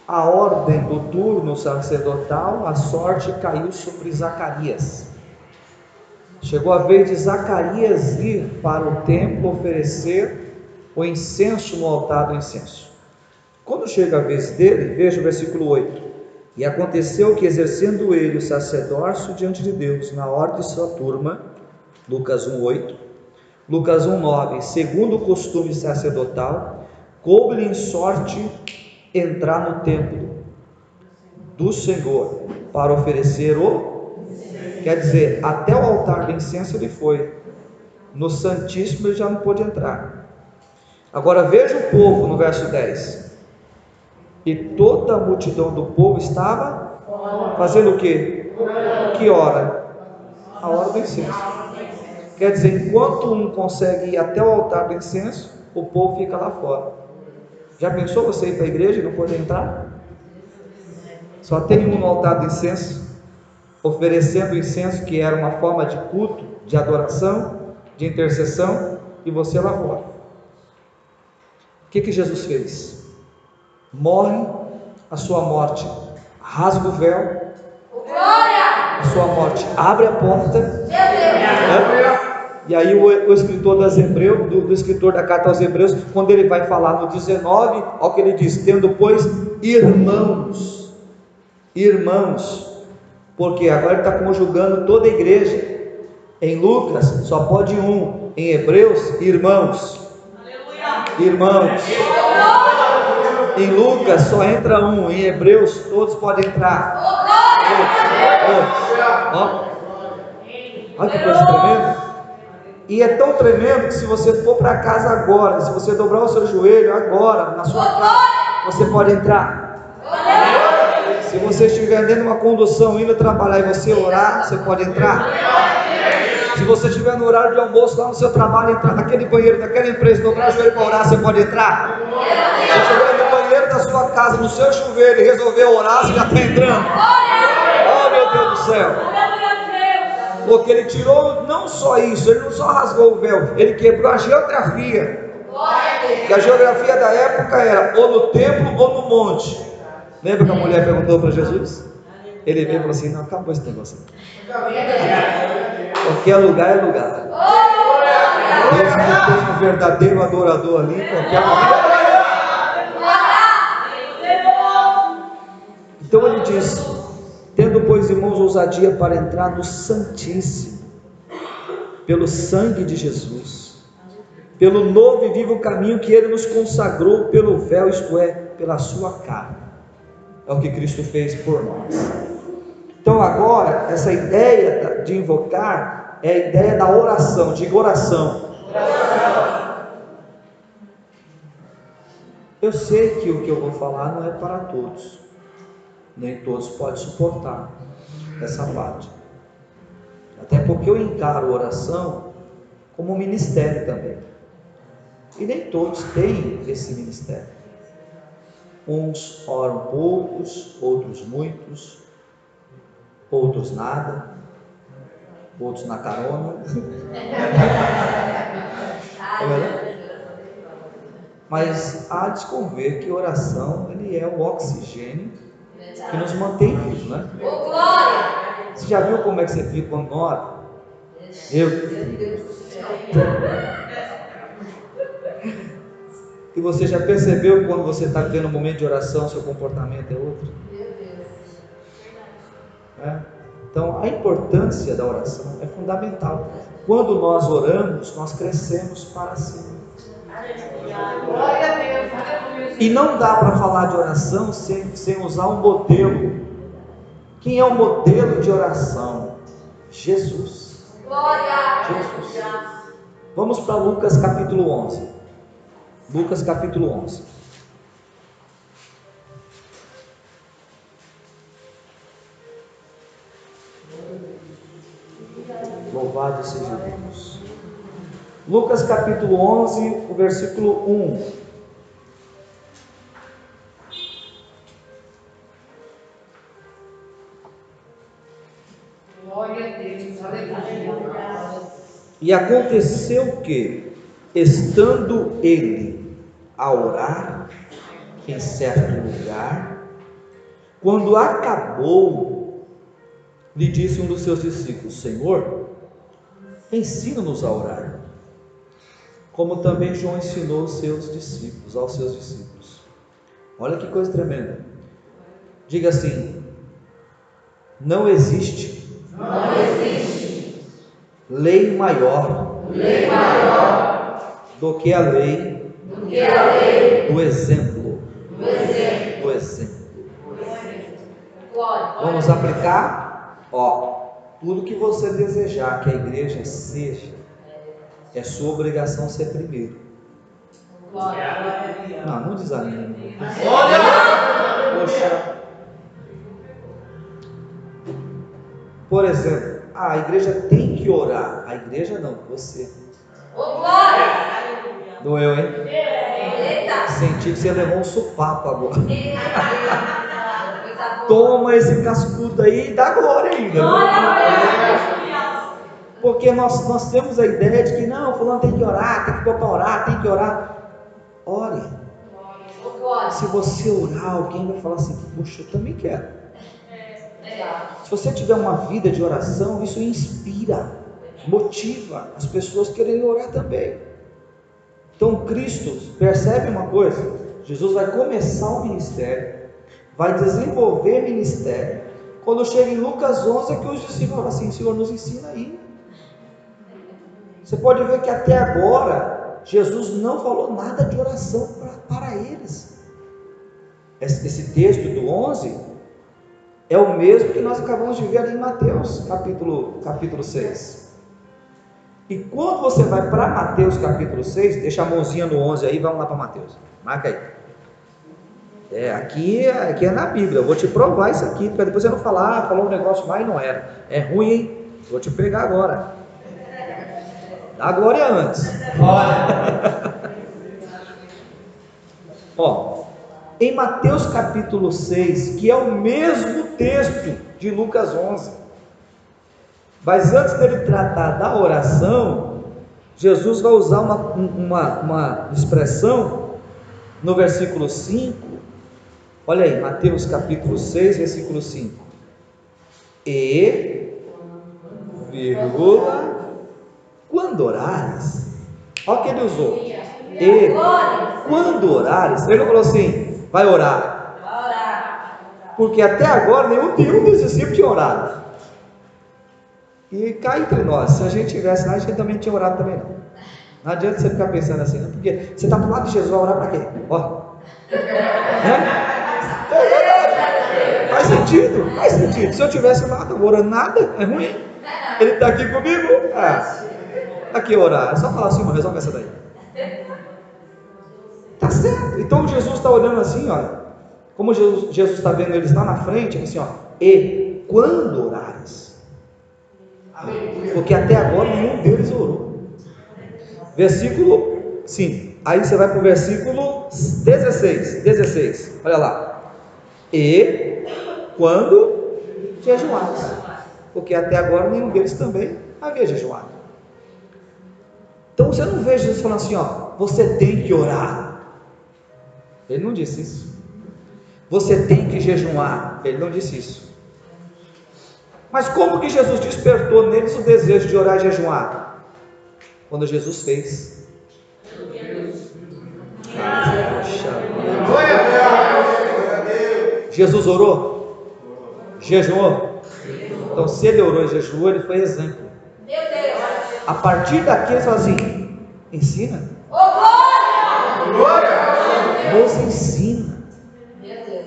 a ordem do turno sacerdotal, a sorte caiu sobre Zacarias. Chegou a vez de Zacarias ir para o templo oferecer o incenso no altar do incenso. Quando chega a vez dele, veja o versículo 8. E aconteceu que, exercendo ele o sacerdócio diante de Deus, na ordem de sua turma, Lucas 1:8, Lucas 1:9, segundo o costume sacerdotal, coube-lhe em sorte entrar no templo do Senhor para oferecer quer dizer, até o altar do incenso ele foi, no Santíssimo ele já não pôde entrar. Agora veja o povo no verso 10, e toda a multidão do povo estava fazendo o quê? Que hora? A hora do incenso. Quer dizer, enquanto um consegue ir até o altar do incenso, o povo fica lá fora. Já pensou você ir para a igreja e não poder entrar? Só tem um no altar do incenso, oferecendo o incenso, que era uma forma de culto, de adoração, de intercessão, e você lá fora. O que Jesus fez? Morre a sua morte, rasga o véu, a sua morte abre a porta, né? E aí o escritor do escritor da carta aos Hebreus, quando ele vai falar no 19, olha o que ele diz: tendo, pois, irmãos, porque agora ele está conjugando toda a igreja. Em Lucas só pode um, em Hebreus, irmãos. Irmãos. Em Lucas só entra um, em Hebreus todos podem entrar. Todos. Olha que coisa tremenda. E é tão tremendo que se você for para casa agora, se você dobrar o seu joelho agora, na sua casa, você pode entrar. Se você estiver dentro de uma condução, indo trabalhar e você orar, você pode entrar. Se você estiver no horário de almoço lá no seu trabalho, entrar naquele banheiro, daquela empresa, dobrar o joelho para orar, você pode entrar. Se estiver no banheiro da sua casa, no seu chuveiro e resolver orar, você já está entrando. Oh, meu Deus do céu. Porque ele tirou não só isso, ele não só rasgou o véu, ele quebrou a geografia. Que a geografia da época era ou no templo ou no monte. Lembra que a mulher perguntou para Jesus? Ele veio e falou assim: não, acabou esse negócio. Qualquer lugar é lugar. Deus que tem um verdadeiro adorador ali, qualquer lugar. Então ele diz: tendo, pois, irmãos, ousadia para entrar no Santíssimo, pelo sangue de Jesus, pelo novo e vivo caminho que ele nos consagrou pelo véu, isto é, pela sua carne. É o que Cristo fez por nós. Então agora, essa ideia de invocar é a ideia da oração. Diga oração. Eu sei que o que eu vou falar não é para todos, nem todos podem suportar essa parte, até porque eu encaro oração como um ministério também, e nem todos têm esse ministério. Uns oram poucos, outros muitos, outros nada, outros na carona. Mas há de conver que oração, ele é o oxigênio que nos mantém vivos, né? Você já viu como é que você fica quando ora? E você já percebeu que quando você está vivendo um momento de oração, seu comportamento é outro? Então a importância da oração é fundamental. Quando nós oramos, nós crescemos para cima. E não dá para falar de oração sem usar um modelo. Quem é o modelo de oração? Jesus. Jesus. Vamos para Lucas capítulo 11. Lucas capítulo 11. Louvado seja Deus. Lucas capítulo 11, o versículo 1. Glória a Deus, aleluia. E aconteceu que, estando ele a orar em certo lugar, quando acabou, lhe disse um dos seus discípulos: Senhor, ensina-nos a orar, como também João ensinou aos seus discípulos. Olha que coisa tremenda. Diga assim: não existe lei maior do que a lei do exemplo. Vamos aplicar? Tudo que você desejar que a igreja seja, é sua obrigação ser primeiro. Não desanime. Poxa. Por exemplo, a igreja tem que orar. A igreja não, você. Doeu, hein? Senti que você levou um supapo agora. Toma esse cascudo aí e dá glória ainda. Porque nós temos a ideia de que não, fulano tem que orar, tem que pôr para orar, tem que orar. Ore. Se você orar, alguém vai falar assim: puxa, eu também quero. Se você tiver uma vida de oração, isso inspira, motiva as pessoas a quererem orar também. Então Cristo, percebe uma coisa? Jesus vai começar o ministério, vai desenvolver ministério. Quando chega em Lucas 11, é que os discípulos falam assim: Senhor, nos ensina aí. Você pode ver que até agora Jesus não falou nada de oração para eles. Esse texto do 11 é o mesmo que nós acabamos de ver ali em Mateus capítulo 6. E quando você vai para Mateus capítulo 6, deixa a mãozinha no 11 aí, vamos lá para Mateus. Marca aí. Aqui é na Bíblia. Eu vou te provar isso aqui, para depois você não falar, falou um negócio lá e não era. É ruim, hein? Vou te pegar agora. Dá a glória antes. Ó, em Mateus capítulo 6, que é o mesmo texto de Lucas 11, mas antes dele tratar da oração, Jesus vai usar uma expressão no versículo 5. Olha aí, Mateus capítulo 6, versículo 5. Quando orares. Olha o que ele usou. Quando orares. Ele não falou assim, vai orar. Porque até agora nenhum dos discípulos tinha orado. E cá entre nós, se a gente tivesse lá, a gente também tinha orado também não. Não adianta você ficar pensando assim, não, porque você está do lado de Jesus, vai orar para quê? Ó. Faz sentido. Se eu tivesse lá, não orando nada, é ruim. Ele está aqui comigo? Aqui orar, é só falar assim, resolve essa daí. Tá certo. Então Jesus está olhando assim, olha. Como Jesus está vendo, ele está na frente, assim, ó. E quando orares? Porque até agora nenhum deles orou. Versículo 5. Aí você vai para o versículo 16. Olha lá. E quando jejuares. Porque até agora nenhum deles também havia jejuado. Então você não vê Jesus falando assim, ó, você tem que orar. Ele não disse isso. Você tem que jejuar. Ele não disse isso. Mas como que Jesus despertou neles o desejo de orar e jejuar? Quando Jesus fez. Jesus orou? Jejuou? Então se ele orou e jejuou, ele foi exemplo. A partir daqui ele fala assim, ensina. Nos ensina.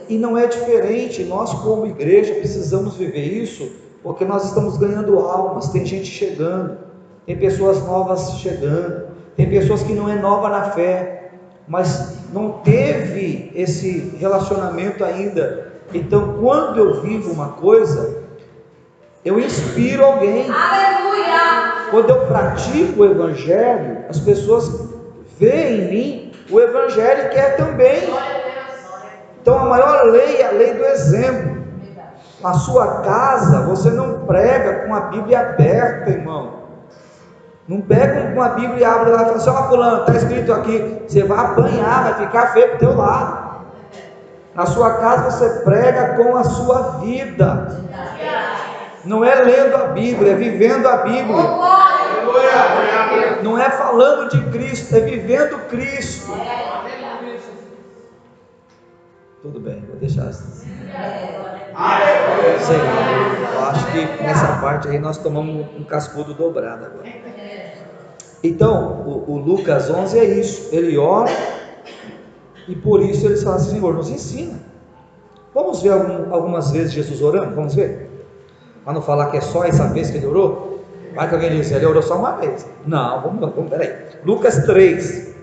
E não é diferente, nós como igreja precisamos viver isso, porque nós estamos ganhando almas, tem gente chegando, tem pessoas novas chegando, tem pessoas que não é nova na fé, mas não teve esse relacionamento ainda. Então quando eu vivo uma coisa, eu inspiro alguém. Aleluia! Quando eu pratico o Evangelho, as pessoas veem em mim o Evangelho que é também. Então a maior lei é a lei do exemplo. Na sua casa você não prega com a Bíblia aberta, irmão. Não pega com a Bíblia e abre lá e fala assim, ó fulano, está escrito aqui. Você vai apanhar, vai ficar feio para o teu lado. Na sua casa você prega com a sua vida. Não é lendo a Bíblia, é vivendo a Bíblia. Não é falando de Cristo, é vivendo Cristo. Tudo bem, vou deixar assim. Senhor, eu acho que nessa parte aí nós tomamos um cascudo dobrado agora. Então, o Lucas 11 é isso. Ele ora e por isso ele fala assim, Senhor, nos ensina. Vamos ver algumas vezes Jesus orando? Vamos ver? Para não falar que é só essa vez que ele orou. Vai que alguém diz, ele orou só uma vez. Não, vamos, peraí. Lucas 3,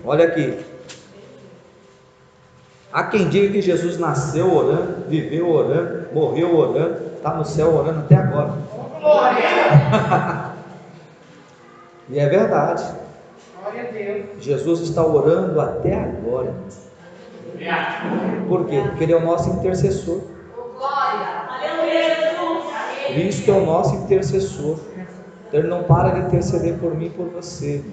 olha aqui. Há quem diga que Jesus nasceu orando, viveu orando, morreu orando, está no céu orando até agora. E é verdade. Jesus está orando até agora. Por quê? Porque ele é o nosso intercessor. Cristo é o nosso intercessor. Ele não para de interceder por mim e por você.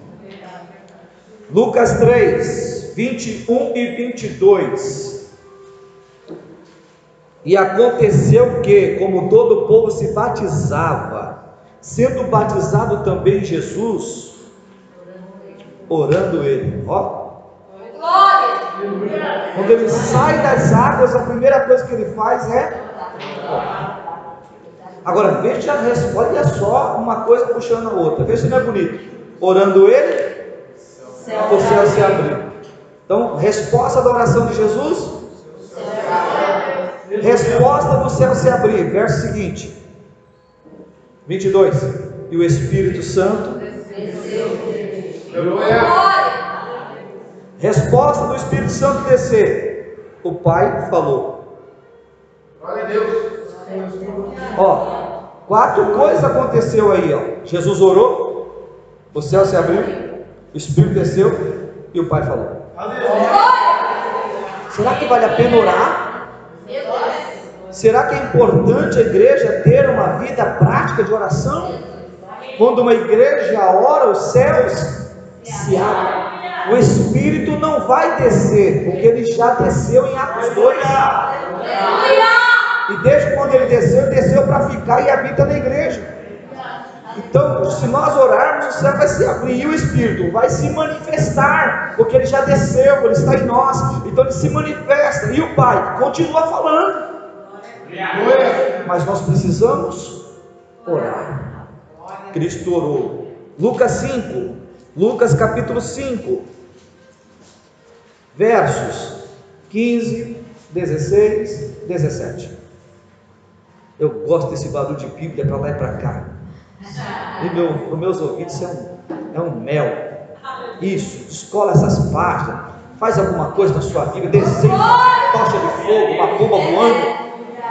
Lucas 3, 21 e 22. E aconteceu que, como todo o povo se batizava, sendo batizado também Jesus, orando ele, ó. Quando ele sai das águas, a primeira coisa que ele faz é orar. Agora veja, olha só uma coisa puxando a outra, veja se não é bonito. Orando ele, o céu se abriu. Então, resposta da oração de Jesus, resposta do céu se abrir. Verso seguinte, 22. E o Espírito Santo. Resposta do Espírito Santo descer. O Pai falou. Glória a Deus. Ó, 4 coisas aconteceu aí, ó. Jesus orou, o céu se abriu, o Espírito desceu e o Pai falou. Será que vale a pena orar? Será que é importante a igreja ter uma vida prática de oração? Quando uma igreja ora, os céus se abrem. O Espírito não vai descer, porque ele já desceu em Atos 2. E desde quando ele desceu para ficar e habita na igreja. Então, se nós orarmos, o céu vai se abrir e o Espírito vai se manifestar, porque ele já desceu, ele está em nós. Então ele se manifesta e o Pai continua falando. Mas nós precisamos orar. Cristo orou. Lucas 5, Lucas capítulo 5, versos 15, 16, 17. Eu gosto desse barulho de Bíblia para lá e para cá. E para os meus ouvidos é um mel. Isso, escola essas páginas, faz alguma coisa na sua Bíblia, desenha uma tocha de fogo, uma bomba voando,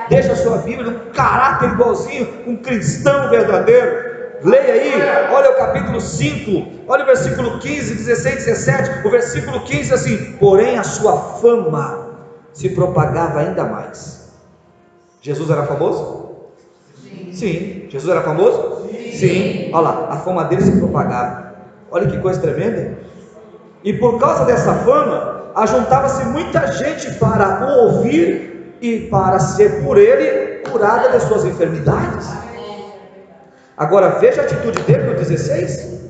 deixa a sua Bíblia num caráter igualzinho um cristão verdadeiro. Leia aí, olha o capítulo 5, olha o versículo 15, 16, 17. O versículo 15 assim: porém a sua fama se propagava ainda mais. Jesus era famoso? Sim. Jesus era famoso? Sim. Olha lá, a fama dele se propagava. Olha que coisa tremenda. E por causa dessa fama, ajuntava-se muita gente para o ouvir e para ser por ele curada das suas enfermidades. Agora veja a atitude dele no 16.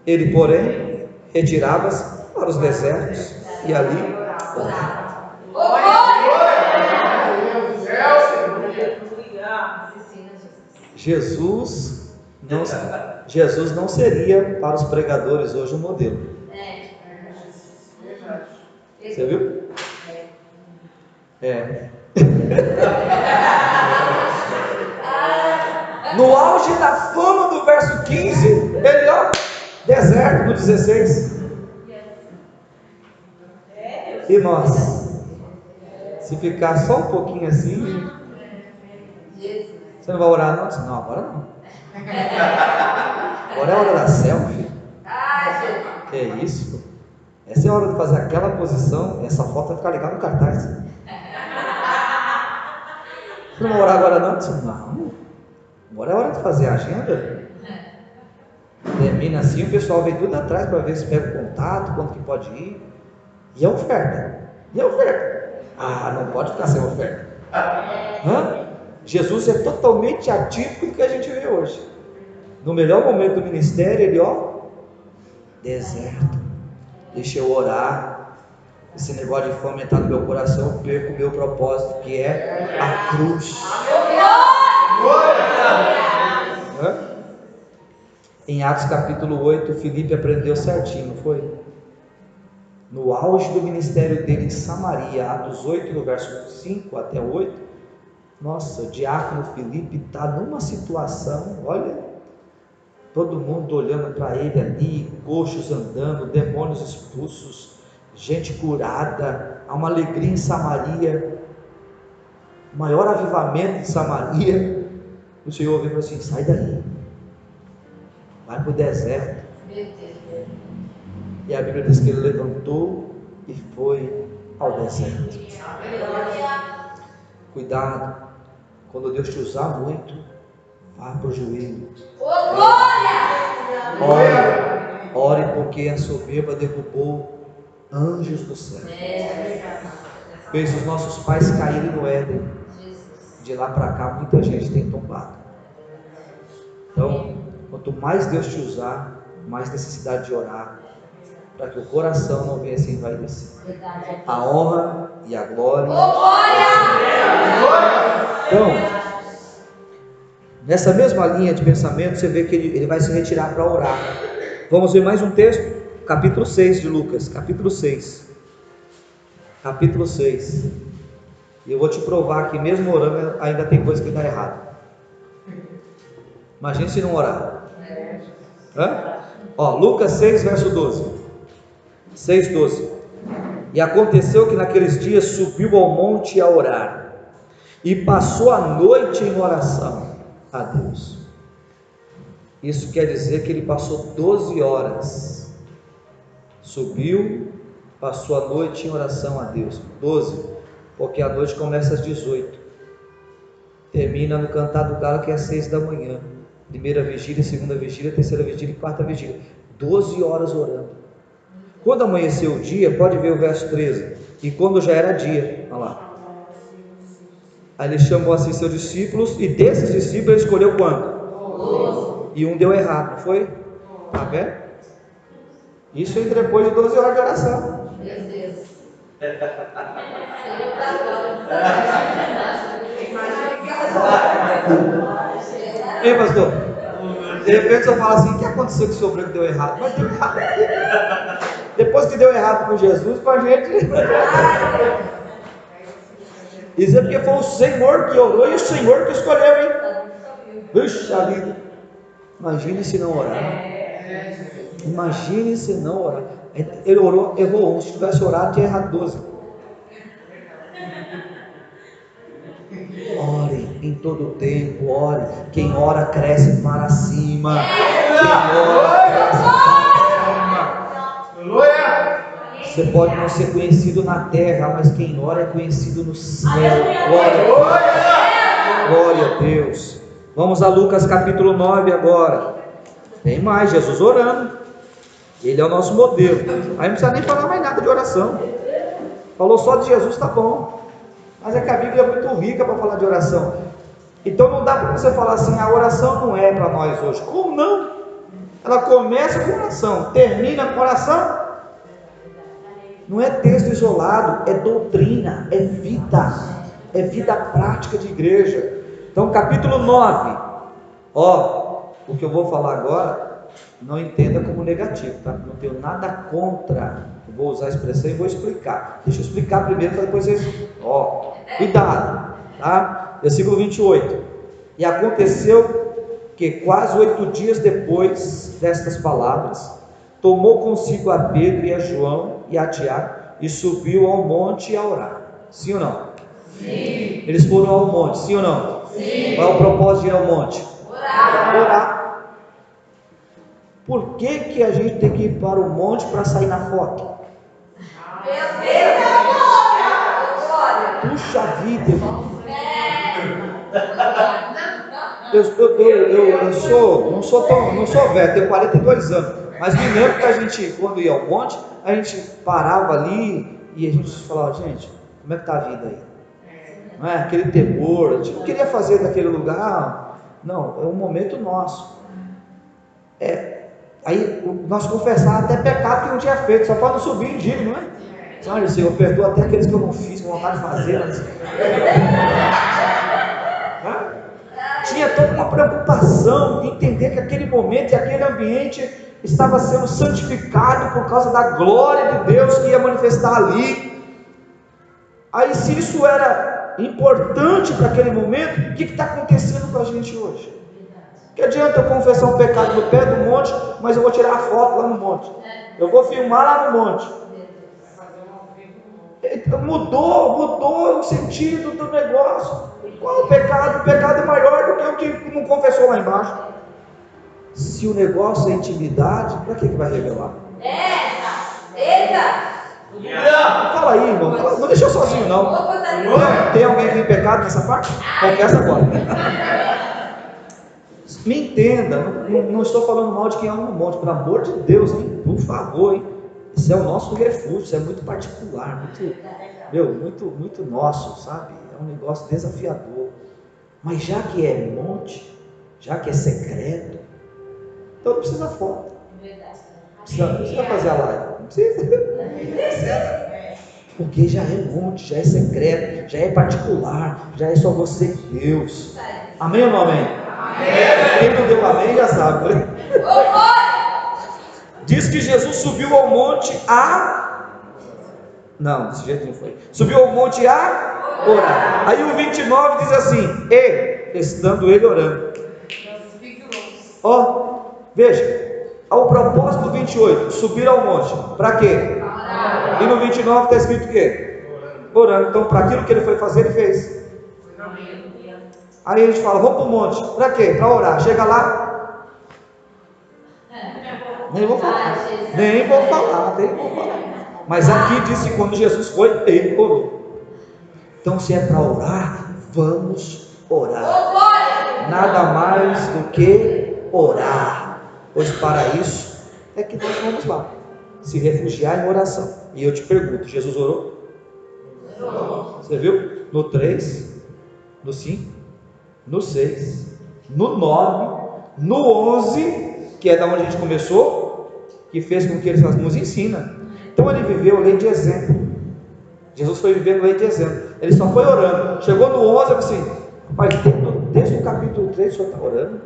Ele, porém, retirava-se para os desertos e ali orava. Jesus não seria para os pregadores hoje um modelo. Você viu? No auge da fama do verso 15, ele ó, deserto no 16. E nós, se ficar só um pouquinho assim, você não vai orar não? Não, agora não. Agora é a hora da selfie. Que é isso? Essa é a hora de fazer aquela posição. Essa foto vai ficar legal no cartaz. Você não vai orar agora não? Não. Agora é a hora de fazer a agenda. Termina assim, o pessoal vem tudo atrás para ver se pega o contato, quanto que pode ir. E a oferta? Ah, não pode ficar sem oferta. Jesus é totalmente atípico do que a gente vê hoje. No melhor momento do ministério, ele deserto. Deixa eu orar. Esse negócio de fome está no meu coração, eu perco o meu propósito, que é a cruz. Em Atos capítulo 8, Filipe aprendeu certinho, não foi? No auge do ministério dele em Samaria, Atos 8, no verso 5 até 8, nossa, o diácono Filipe está numa situação, olha, todo mundo olhando para ele ali, coxos andando, demônios expulsos, gente curada, há uma alegria em Samaria, maior avivamento em Samaria. O Senhor veio e falou assim: sai daí, vai para o deserto. E a Bíblia diz que ele levantou e foi ao deserto. Cuidado, quando Deus te usar muito, vá para o joelho. Ore, porque a soberba derrubou anjos do céu. Fez os nossos pais caírem no Éden. De lá para cá, muita gente tem tombado. Então, quanto mais Deus te usar, mais necessidade de orar, para que o coração não venha se envaidecer. A honra e a glória. Então, nessa mesma linha de pensamento, você vê que ele vai se retirar para orar. Vamos ver mais um texto, capítulo 6 de Lucas, capítulo 6. Capítulo 6. E eu vou te provar que mesmo orando ainda tem coisa que dá errado. Imagine se não orar. Lucas 6, verso 12. 6:12. E aconteceu que naqueles dias subiu ao monte a orar, e passou a noite em oração a Deus. Isso quer dizer que ele passou 12 horas. Subiu, passou a noite em oração a Deus. 12, porque a noite começa às 18, termina no cantar do galo, que é às 6 da manhã. Primeira vigília, segunda vigília, terceira vigília e quarta vigília. 12 horas orando. Quando amanheceu o dia, pode ver o verso 13. E quando já era dia, olha lá. Aí ele chamou assim seus discípulos, e desses discípulos ele escolheu quanto? E um deu errado, não foi? Está vendo? Isso entra depois de 12 horas de oração. Meu Deus. Ei, pastor, de repente eu falo assim: o que aconteceu que o sobrinho deu errado? Mas deu errado. Depois que deu errado com Jesus, com a gente. Isso é porque foi o Senhor que orou e o Senhor que escolheu, hein? Puxa vida. Imagine se não orar. Imagine se não orar. Ele orou, errou um. Se tivesse orado, tinha errado 12. Ore em todo o tempo, ore. Quem ora cresce para cima. Quem ora cresce para cima. Você pode não ser conhecido na terra, mas quem ora é conhecido no céu. Glória a Deus. Vamos a Lucas capítulo 9 agora. Tem mais, Jesus orando. Ele é o nosso modelo. Aí não precisa nem falar mais nada de oração. Falou só de Jesus, tá bom. Mas é que a Bíblia é muito rica para falar de oração. Então não dá para você falar assim: a oração não é para nós hoje. Como não? Ela começa com oração, termina com oração. Não é texto isolado, é doutrina, é vida prática de igreja. Então capítulo 9, o que eu vou falar agora, não entenda como negativo, tá? Não tenho nada contra, eu vou usar a expressão e vou explicar. Deixa eu explicar primeiro, para depois vocês, cuidado, tá? Versículo 28. E aconteceu que quase 8 dias depois destas palavras, tomou consigo a Pedro e a João e a Tiago, e subiu ao monte a orar. Sim ou não? Sim. Eles foram ao monte, sim ou não? Sim. Qual é o propósito de ir ao monte? Orar. Por que a gente tem que ir para o monte para sair na foto? Puxa vida, irmão. Eu não sou velho, tenho 42 anos. Mas me lembro que a gente, quando ia ao monte, a gente parava ali e a gente falava: gente, como é que está a vida aí? Não é? Aquele temor, a gente não queria fazer daquele lugar. Não, é um momento nosso. Aí nós confessávamos até pecado que não tinha feito, só para não subir em dízimo, não é? Sabe, Senhor, perdoa até aqueles que eu não fiz, com vontade de fazer. Tinha toda uma preocupação de entender que aquele momento e aquele ambiente estava sendo santificado por causa da glória de Deus que ia manifestar ali. Aí, se isso era importante para aquele momento, o que está acontecendo com a gente hoje? Que adianta eu confessar um pecado no pé do monte, mas eu vou tirar a foto lá no monte, eu vou filmar lá no monte. Mudou o sentido do negócio. Qual é o pecado? O pecado é maior do que o que não confessou lá embaixo. Se o negócio é intimidade, para que vai revelar? Fala aí, irmão. Não deixa eu sozinho, não. Tem alguém que tem pecado nessa parte? Confessa agora. Me entenda, não estou falando mal de quem anda no monte, pelo amor de Deus, hein? Por favor, hein? Isso é o nosso refúgio, isso é muito particular, muito nosso, sabe? É um negócio desafiador. Mas já que é monte, já que é secreto, então não precisa foto. Precisa fazer a live. Não precisa. Porque já é monte, já é secreto, já é particular, já é só você e Deus. Amém ou não amém? Amém. Quem não deu amém já sabe, né? Diz que Jesus subiu ao monte não, desse jeito não foi. Subiu ao monte a orar. Aí o 29 diz assim: estando ele orando. Veja, o propósito do 28, subir ao monte, para quê? Orar. E no 29 está escrito o quê? Orando. Então, para aquilo que ele foi fazer, ele fez. Aí a gente fala, vamos para o monte, para quê? Para orar. Chega lá, nem vou falar. Mas aqui diz que quando Jesus foi, ele orou. Então, se é para orar, vamos orar. Nada mais do que orar. Pois para isso é que nós vamos lá, se refugiar em oração. E eu te pergunto, Jesus orou? Você viu? No 3, no 5, no 6, no 9, no 11, que é da onde a gente começou, que fez com que ele nos ensina. Então ele viveu lei de exemplo. Jesus foi vivendo lei de exemplo. Ele só foi orando. Chegou no 11, eu falei assim, mas desde o capítulo 3 o senhor está orando?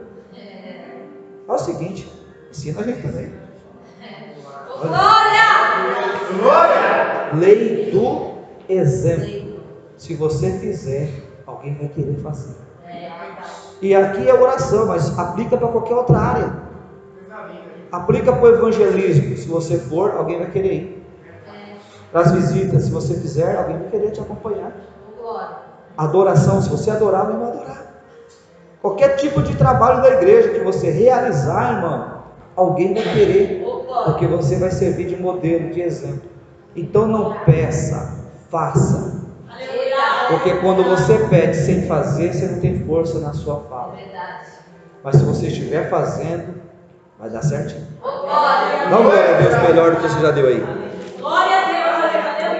É o seguinte, ensina a gente também. Glória! Lei do exemplo. Se você fizer, alguém vai querer fazer. E aqui é oração, mas aplica para qualquer outra área. Aplica para o evangelismo. Se você for, alguém vai querer ir. Para as visitas, se você fizer, alguém vai querer te acompanhar. Adoração, se você adorar, alguém vai adorar. Qualquer tipo de trabalho da igreja que você realizar, irmão, alguém vai querer, porque você vai servir de modelo, de exemplo. Então não peça, faça. Porque quando você pede sem fazer, você não tem força na sua fala. Mas se você estiver fazendo, vai dar certinho. Dá uma glória a Deus melhor do que você já deu aí.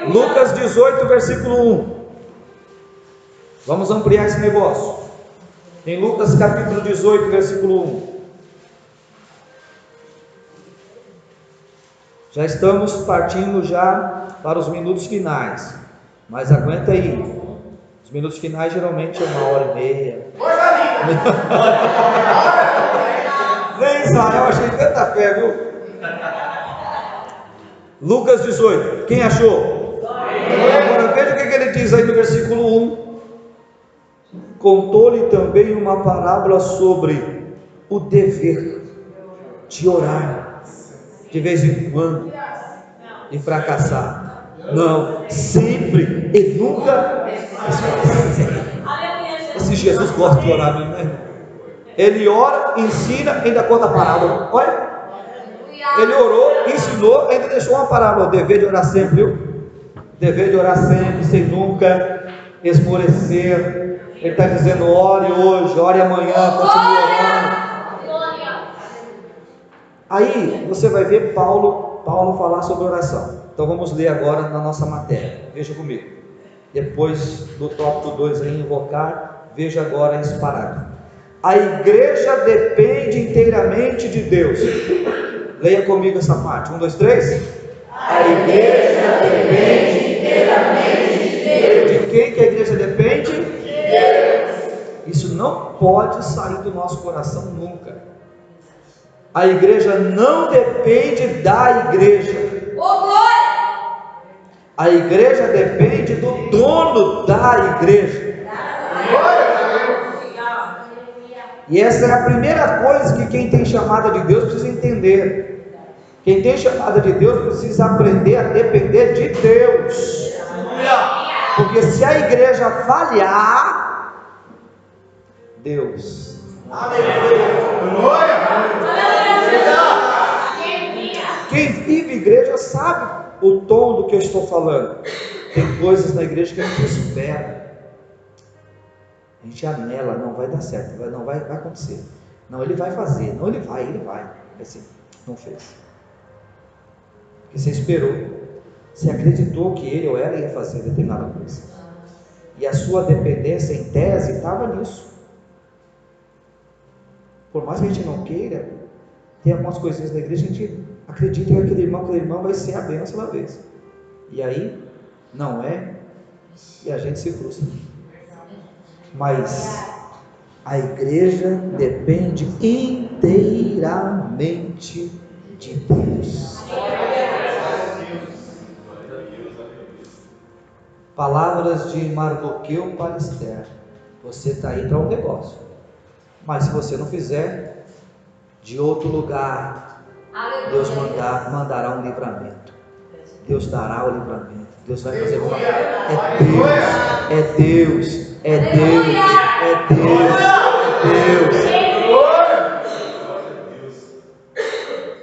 Lucas 18, versículo 1. Vamos ampliar esse negócio. Em Lucas capítulo 18, versículo 1. Já estamos partindo já para os minutos finais. Mas aguenta aí. Os minutos finais geralmente é 1h30. Nem Israel, achei tanta fé, viu? Lucas 18. Quem achou? Agora veja o que ele diz aí no versículo 1. Contou-lhe também uma parábola sobre o dever de orar de vez em quando e fracassar. Não, sempre e nunca. Esse Jesus gosta de orar, né? Ele ora, ensina, ainda conta a parábola. Olha, ele orou, ensinou, ainda deixou uma parábola. O dever de orar sempre, viu? Dever de orar sempre, sem nunca esmorecer. Ele está dizendo, ore hoje, ore amanhã, continue orando. Aí você vai ver Paulo falar sobre oração. Então vamos ler agora na nossa matéria. Veja comigo. Depois do tópico 2 aí, invocar, veja agora esse parágrafo. A igreja depende inteiramente de Deus. Leia comigo essa parte. 1, 2, 3. A igreja depende inteiramente de Deus. De quem que a igreja depende? Deus. Isso não pode sair do nosso coração nunca. A igreja não depende da igreja. A igreja depende do dono da igreja. E essa é a primeira coisa que quem tem chamada de Deus precisa entender. Quem tem chamada de Deus precisa aprender a depender de Deus. Porque se a igreja falhar, Deus. Quem vive igreja sabe o tom do que eu estou falando. Tem coisas na igreja que a gente espera. A gente anela, não vai dar certo, não vai acontecer. Não, ele vai fazer, não, ele vai. Assim, não fez. Porque você esperou, você acreditou que ele ou ela ia fazer determinada coisa. E a sua dependência em tese estava nisso. Por mais que a gente não queira, tem algumas coisinhas da igreja, a gente acredita que aquele irmão vai ser a bênção da vez. E aí, não é, e a gente se frustra. Mas a igreja depende inteiramente de Deus. Palavras de Mardoqueu para Esther: você está aí para um negócio, mas se você não fizer, de outro lugar, Deus mandará um livramento. Deus dará o livramento. Deus vai fazer uma... É Deus.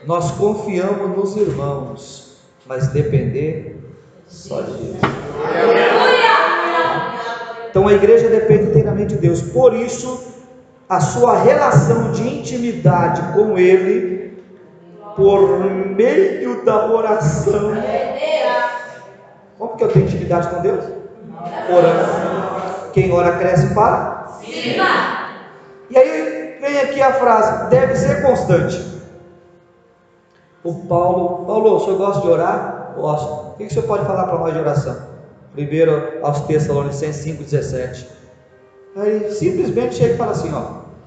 Nós confiamos nos irmãos, mas depender só de Deus. Então a igreja depende inteiramente de Deus. Por isso, a sua relação de intimidade com Ele, por meio da oração. Como que eu tenho intimidade com Deus? Orando. Quem ora cresce para cima. E aí vem aqui a frase: deve ser constante. O Paulo, o senhor gosta de orar? Gosto. O que o senhor pode falar para nós de oração? Primeiro aos Tessalonicenses 5,17. Aí simplesmente chega e fala assim: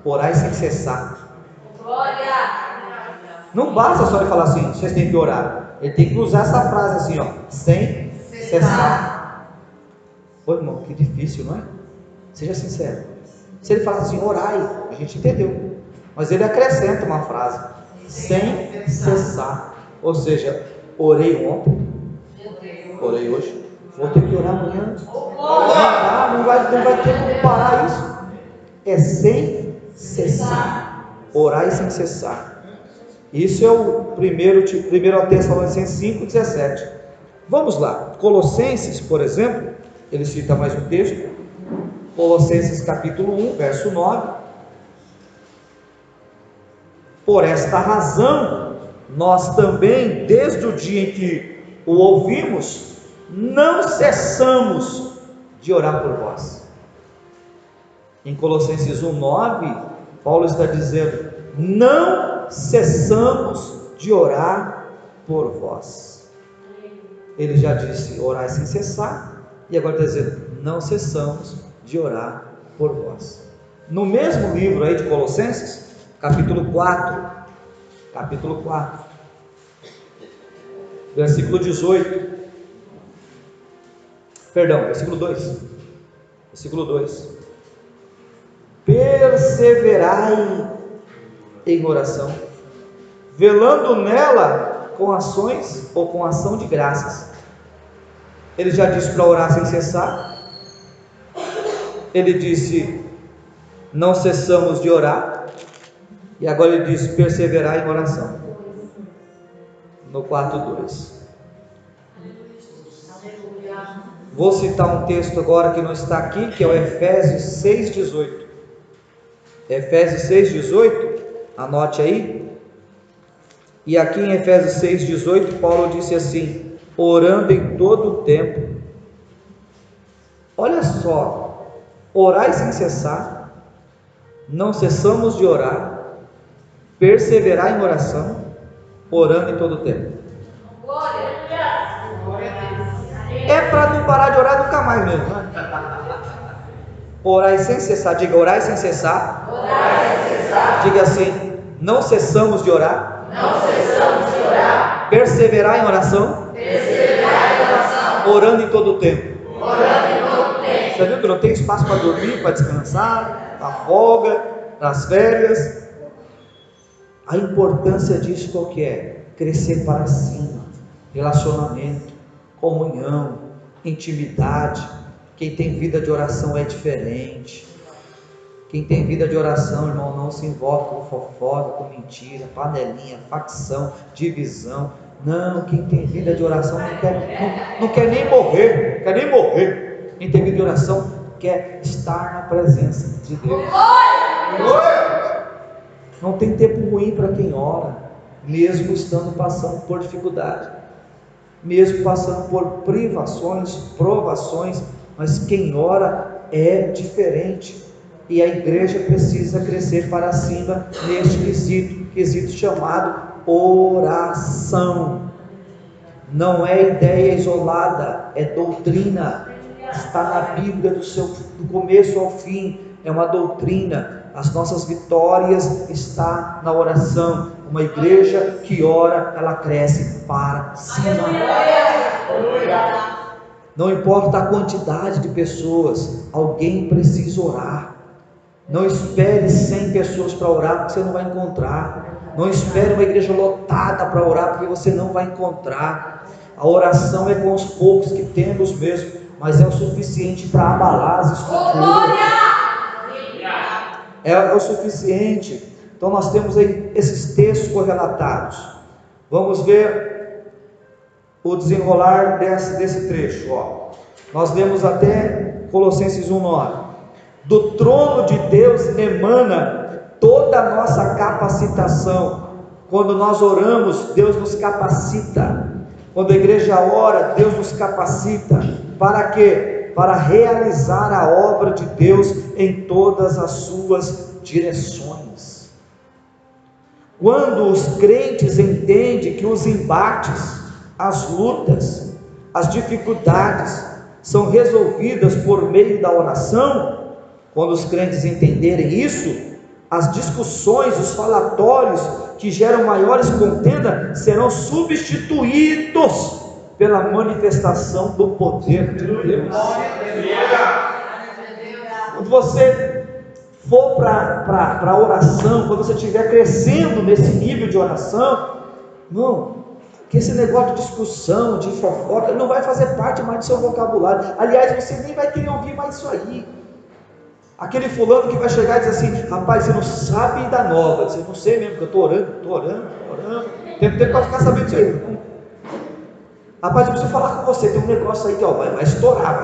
orai sem cessar. Não basta só ele falar assim, vocês têm que orar. Ele tem que usar essa frase assim, sem cessar. Pô, irmão, que difícil, não é? Seja sincero. Se ele falar assim, orai, a gente entendeu. Mas ele acrescenta uma frase: sem cessar. Ou seja, orei ontem, orei hoje, vou ter que orar amanhã. Não vai ter como parar isso. É sem cessar. Orai sem cessar. Isso é o primeiro Tessalonicenses 5,17. Vamos lá. Colossenses, por exemplo, ele cita mais um texto. Colossenses capítulo 1, verso 9. Por esta razão, nós também, desde o dia em que o ouvimos, não cessamos de orar por vós. Em Colossenses 1, 9, Paulo está dizendo: não cessamos de orar por vós. Ele já disse orar sem cessar, e agora está dizendo: não cessamos de orar por vós. No mesmo livro aí de Colossenses, capítulo 4, versículo 18, versículo 2, perseverai em oração, velando nela com ações ou com ação de graças. Ele já disse para orar sem cessar. Ele disse: não cessamos de orar. E agora ele diz: perseverar em oração. No 4:2. Vou citar um texto agora que não está aqui, que é o Efésios 6,18. Efésios 6,18, anote aí. E aqui em Efésios 6,18, Paulo disse assim: orando em todo o tempo. Olha só, orai sem cessar, não cessamos de orar, perseverar em oração, orando em todo o tempo. É para não parar de orar nunca mais mesmo, né? Orai sem cessar, diga orai sem cessar. Diga assim: não cessamos de orar. Perseverar em oração. Orando em todo o tempo. Você viu que não tem espaço para dormir, para descansar, para folga, nas férias? A importância disso qual que é? Crescer para cima, relacionamento, comunhão, intimidade. Quem tem vida de oração é diferente. Quem tem vida de oração, irmão, não se envolve com fofoca, com mentira, panelinha, facção, divisão. Não, quem tem vida de oração não quer nem morrer, Quem tem vida de oração quer estar na presença de Deus. Não tem tempo ruim para quem ora, mesmo estando passando por dificuldade, mesmo passando por privações, provações, mas quem ora é diferente. E a igreja precisa crescer para cima neste quesito chamado oração. Não é ideia isolada, é doutrina. Está na Bíblia do começo ao fim. É uma doutrina. As nossas vitórias estão na oração. Uma igreja que ora, ela cresce para cima. Não importa a quantidade de pessoas, alguém precisa orar. Não espere 100 pessoas para orar, porque você não vai encontrar. Não espere uma igreja lotada para orar, porque você não vai encontrar. A oração é com os poucos que temos mesmo, mas é o suficiente para abalar as estruturas. É o suficiente. Então nós temos aí esses textos correlatados. Vamos ver o desenrolar desse trecho. Nós lemos até Colossenses 1:9. Do trono de Deus emana toda a nossa capacitação. Quando nós oramos, Deus nos capacita. Quando a igreja ora, Deus nos capacita. Para quê? Para realizar a obra de Deus em todas as suas direções. Quando os crentes entendem que os embates, as lutas, as dificuldades são resolvidas por meio da oração, quando os crentes entenderem isso, as discussões, os falatórios que geram maiores contendas serão substituídos pela manifestação do poder de Deus. Quando você for para a oração, quando você estiver crescendo nesse nível de oração, irmão, que esse negócio de discussão, de fofoca, não vai fazer parte mais do seu vocabulário. Aliás, você nem vai querer ouvir mais isso aí. Aquele fulano que vai chegar e dizer assim: rapaz, você não sabe da nova. Você não sei mesmo, porque eu estou orando. Tem tempo para ficar sabendo disso aí. Rapaz, eu preciso falar com você. Tem um negócio aí que vai estourar.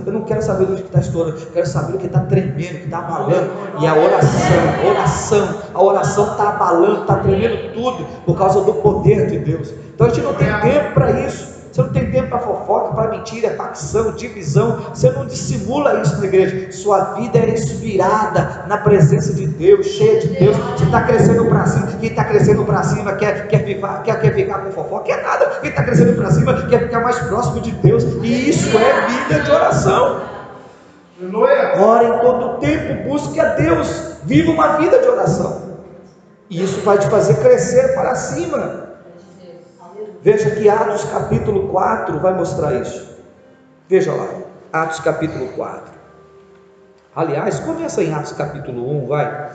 Eu não quero saber do que está estourando, eu quero saber do que está tremendo, que está abalando. E a oração está abalando, está tremendo tudo por causa do poder de Deus. Então a gente não tem tempo para isso. Você não tem tempo para fofoca, para mentira, facção, divisão. Você não dissimula isso na igreja. Sua vida é inspirada na presença de Deus, cheia de Deus. Você está crescendo para cima. Quem está crescendo para cima quer ficar com fofoca, quer nada. Quem está crescendo para cima quer ficar mais próximo de Deus. E isso é vida de oração. Ore em todo o tempo, busque a Deus. Viva uma vida de oração. E isso vai te fazer crescer para cima. Veja que Atos capítulo 4 vai mostrar isso. Veja lá, Atos capítulo 4. Aliás, começa em Atos capítulo 1, vai.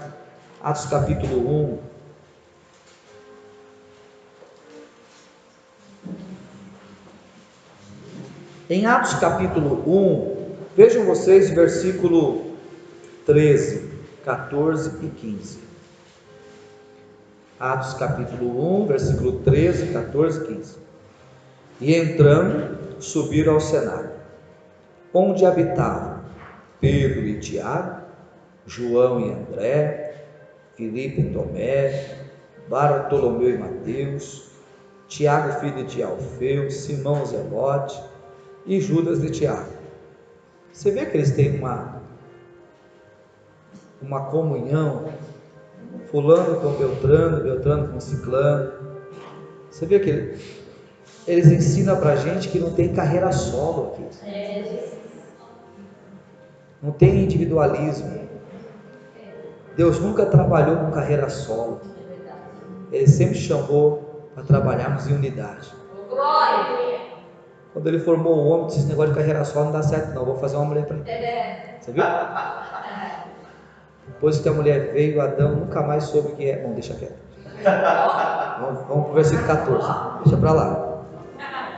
Atos capítulo 1. Em Atos capítulo 1, vejam vocês versículo 13, 14 e 15. Atos capítulo 1, versículo 13, 14 e 15. E entrando, subiram ao cenário, onde habitavam Pedro e Tiago, João e André, Filipe e Tomé, Bartolomeu e Mateus, Tiago filho de Alfeu, Simão Zelote e Judas de Tiago. Você vê que eles têm uma comunhão, fulano com Beltrano, Beltrano com Ciclano. Você vê que eles ensinam para a gente que não tem carreira solo aqui, não tem individualismo. Deus nunca trabalhou com carreira solo, Ele sempre chamou para trabalharmos em unidade. Quando Ele formou o homem, disse: esse negócio de carreira solo não dá certo não, vou fazer uma mulher para ele. Você viu? Depois que a mulher veio, Adão nunca mais soube o que é. Bom, deixa quieto. Vamos para o versículo 14. Deixa para lá.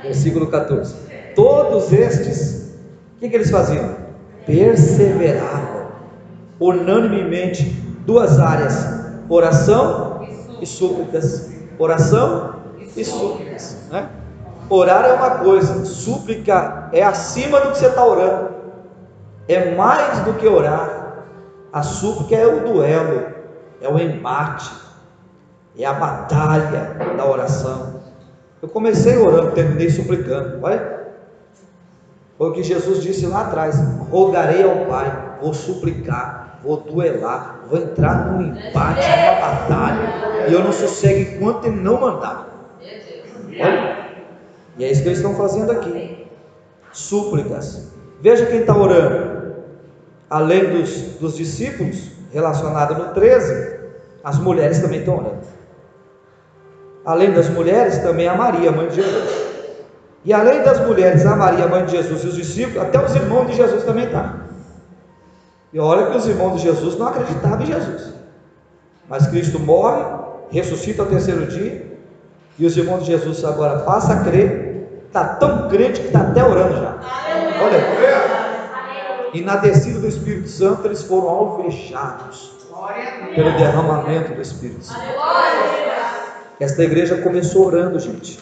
Versículo 14. Todos estes, o que eles faziam? Perseveravam unanimemente, duas áreas: oração e súplicas. Oração e súplicas, né? Orar é uma coisa, súplica é acima do que você está orando, é mais do que orar. A súplica é o duelo, é o embate, é a batalha da oração. Eu comecei orando, terminei suplicando. Olha, foi o que Jesus disse lá atrás: rogarei ao Pai, vou suplicar, vou duelar, vou entrar num embate, numa batalha, e eu não sossego enquanto Ele não mandar. Olha, e é isso que eles estão fazendo aqui. Súplicas. Veja quem está orando. Além dos discípulos, relacionado no 13, as mulheres também estão orando. Além das mulheres, também a Maria, mãe de Jesus. E além das mulheres, a Maria, mãe de Jesus, e os discípulos, até os irmãos de Jesus também estão. E olha que os irmãos de Jesus não acreditavam em Jesus. Mas Cristo morre, ressuscita ao terceiro dia, e os irmãos de Jesus agora passam a crer, está tão crente que está até orando já. Olha aí. E na descida do Espírito Santo eles foram alvejados pelo derramamento do Espírito Santo. Esta igreja começou orando, gente,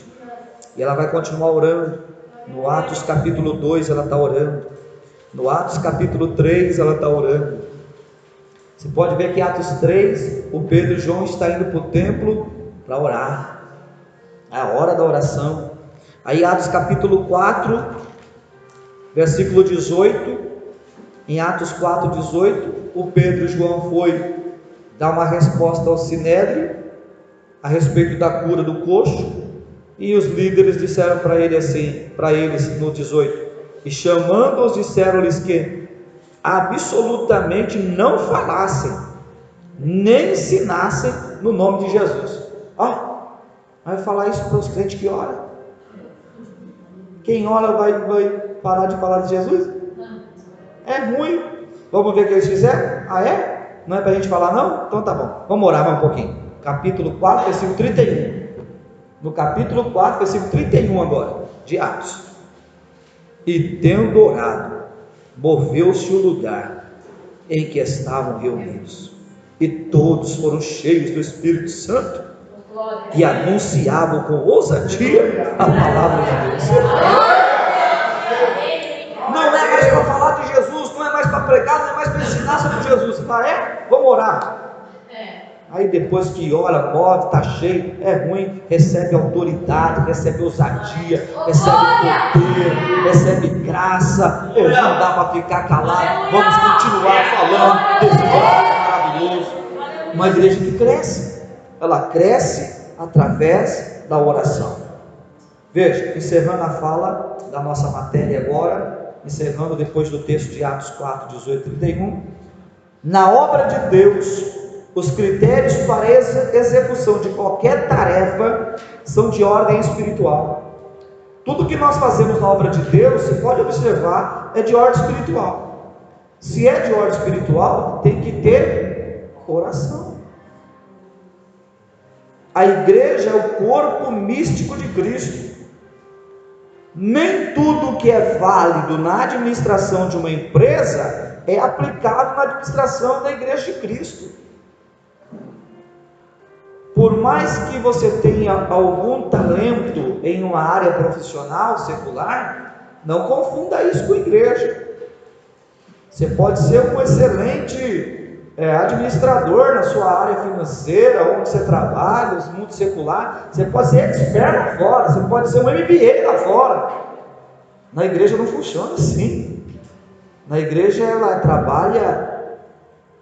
e ela vai continuar orando. No Atos capítulo 2 ela está orando, no Atos capítulo 3 ela está orando. Você pode ver que em Atos 3 o Pedro e João estão indo para o templo para orar, é a hora da oração. Aí Atos capítulo 4 versículo 18, em Atos 4:18, o Pedro e João foi dar uma resposta ao Sinédrio a respeito da cura do coxo, e os líderes disseram para ele assim, para eles no 18, e chamando-os disseram-lhes que absolutamente não falassem, nem ensinassem no nome de Jesus. Vai falar isso para os crentes que oram? Quem ora vai parar de falar de Jesus? É ruim. Vamos ver o que eles fizeram? É? Não é para a gente falar não? Então tá bom, vamos orar mais um pouquinho. Capítulo 4, versículo 31. No capítulo 4, versículo 31 agora, de Atos. E tendo orado, moveu-se o lugar em que estavam reunidos, e todos foram cheios do Espírito Santo, e anunciavam com ousadia a palavra de Deus. Não é mais para falar de Jesus, não é mais para pregar, não é mais para ensinar sobre Jesus. Vamos orar. Aí depois que ora, move, está cheio, é ruim, recebe autoridade, recebe ousadia, recebe poder, recebe graça. Não dá para ficar calado, vamos continuar falando desse Deus maravilhoso. Uma igreja que cresce, ela cresce através da oração. Veja, encerrando a fala da nossa matéria agora, encerrando depois do texto de Atos 4, 18 e 31, na obra de Deus, os critérios para a execução de qualquer tarefa são de ordem espiritual. Tudo que nós fazemos na obra de Deus, você pode observar, é de ordem espiritual. Se é de ordem espiritual, tem que ter oração. A igreja é o corpo místico de Cristo. Nem tudo que é válido na administração de uma empresa é aplicado na administração da igreja de Cristo. Por mais que você tenha algum talento em uma área profissional, secular, não confunda isso com igreja. Você pode ser um excelente administrador na sua área financeira, onde você trabalha, no mundo secular. Você pode ser expert lá fora, você pode ser um MBA lá fora. Na igreja não funciona assim. Na igreja ela trabalha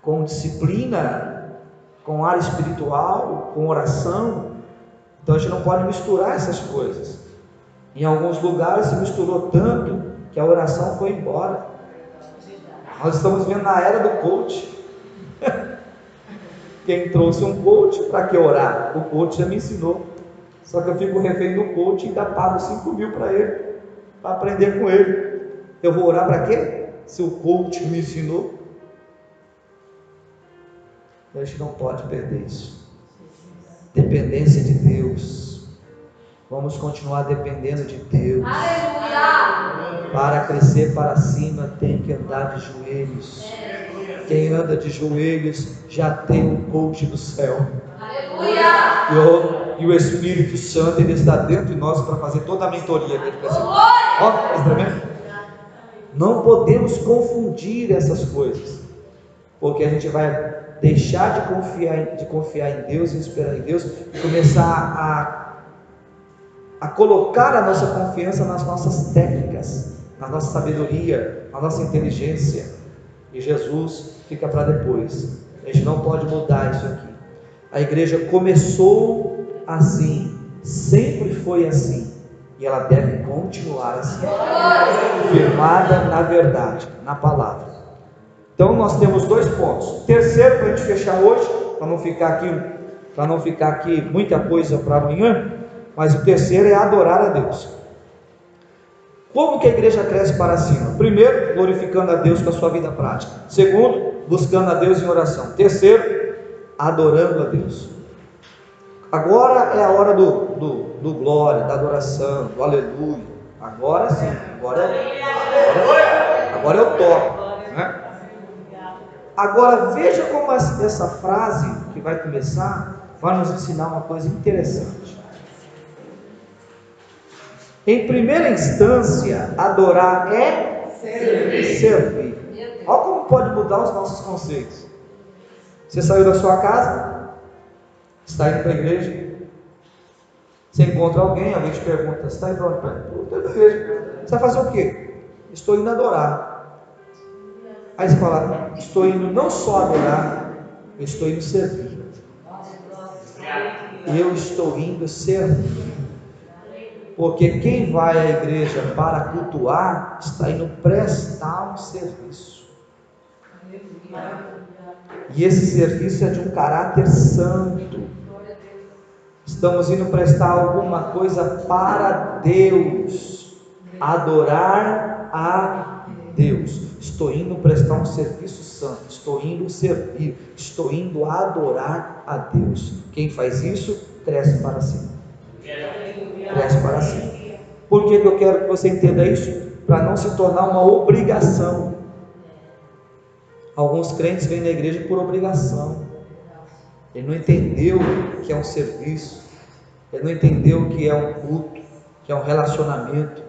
com disciplina, com área espiritual, com oração. Então a gente não pode misturar essas coisas. Em alguns lugares se misturou tanto que a oração foi embora. Nós estamos vendo na era do coach. Quem trouxe um coach para que orar? O coach já me ensinou. Só que eu fico refém do coach e ainda pago 5 mil para ele, para aprender com ele. Eu vou orar para quê? Se o coach me ensinou. A gente não pode perder isso. Dependência de Deus. Vamos continuar dependendo de Deus. Aleluia! Para crescer para cima tem que andar de joelhos. Quem anda de joelhos já tem um coach do céu. Aleluia! E o Espírito Santo, ele está dentro de nós para fazer toda a mentoria dele. Está vendo? Não podemos confundir essas coisas, porque a gente vai deixar de confiar em Deus e esperar em Deus e começar a colocar a nossa confiança nas nossas técnicas, na nossa sabedoria, na nossa inteligência, e Jesus fica para depois. A gente não pode mudar isso aqui. A igreja começou assim, sempre foi assim, e ela deve continuar assim, firmada na verdade, na palavra. Então nós temos 2 pontos. Terceiro, para a gente fechar hoje, para não ficar aqui muita coisa para amanhã, mas o terceiro é adorar a Deus. Como que a igreja cresce para cima? Primeiro, glorificando a Deus com a sua vida prática. Segundo, buscando a Deus em oração. Terceiro, adorando a Deus. Agora é a hora do glória, da adoração, do aleluia. Agora sim, agora é o top, né? Agora veja como essa frase que vai começar vai nos ensinar uma coisa interessante. Em primeira instância, adorar é servir. Olha como pode mudar os nossos conceitos. Você saiu da sua casa, está indo para a igreja, você encontra alguém te pergunta, você está indo para onde? Estou indo para a igreja. Você vai fazer o quê? Estou indo adorar. Aí você fala, estou indo não só adorar, eu estou indo servir. Eu estou indo servir. Porque quem vai à igreja para cultuar, está indo prestar um serviço. E esse serviço é de um caráter santo. Estamos indo prestar alguma coisa para Deus, adorar a Deus. Estou indo prestar um serviço santo, estou indo servir, estou indo adorar a Deus. Quem faz isso, cresce para cima. Cresce para cima. Por que eu quero que você entenda isso? Para não se tornar uma obrigação. Alguns crentes vêm na igreja por obrigação. Ele não entendeu que é um serviço, ele não entendeu que é um culto, que é um relacionamento.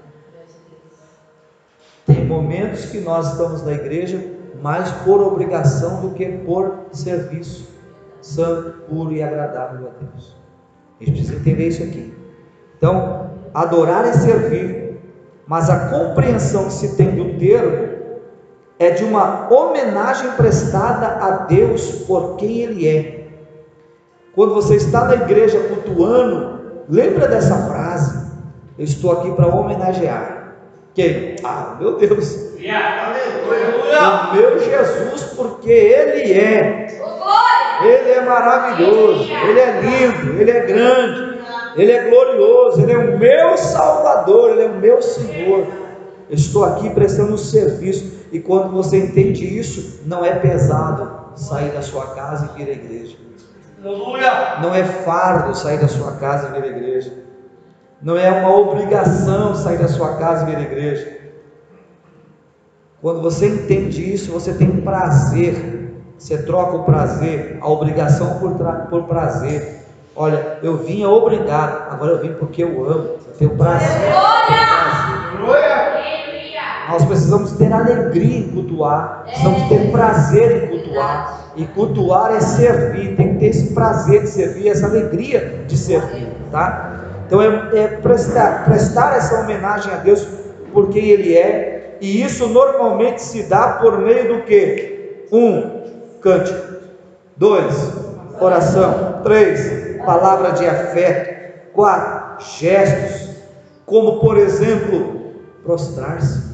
Tem momentos que nós estamos na igreja mais por obrigação do que por serviço santo, puro e agradável a Deus. A gente precisa entender isso aqui. Então, adorar é servir, mas a compreensão que se tem do termo é de uma homenagem prestada a Deus por quem Ele é. Quando você está na igreja cultuando, lembra dessa frase: eu estou aqui para homenagear quem? Meu Deus, o meu Jesus, porque Ele é maravilhoso, Ele é lindo, Ele é grande, Ele é glorioso, Ele é o meu Salvador, Ele é o meu Senhor. Eu estou aqui prestando um serviço. E quando você entende isso, não é pesado sair da sua casa e vir à igreja. Não é fardo sair da sua casa e vir à igreja. Não é uma obrigação sair da sua casa e vir à igreja. Quando você entende isso, você tem prazer. Você troca o prazer, a obrigação por prazer. Olha, eu vinha obrigado, agora eu vim porque eu amo. Eu tenho prazer. Nós precisamos ter alegria em cultuar, precisamos ter prazer em cultuar, e cultuar é servir, tem que ter esse prazer de servir, essa alegria de servir, tá? Então é prestar essa homenagem a Deus por quem Ele é, e isso normalmente se dá por meio do que? 1, cântico, 2, oração, 3, palavra de afeto, 4, gestos, como por exemplo, prostrar-se.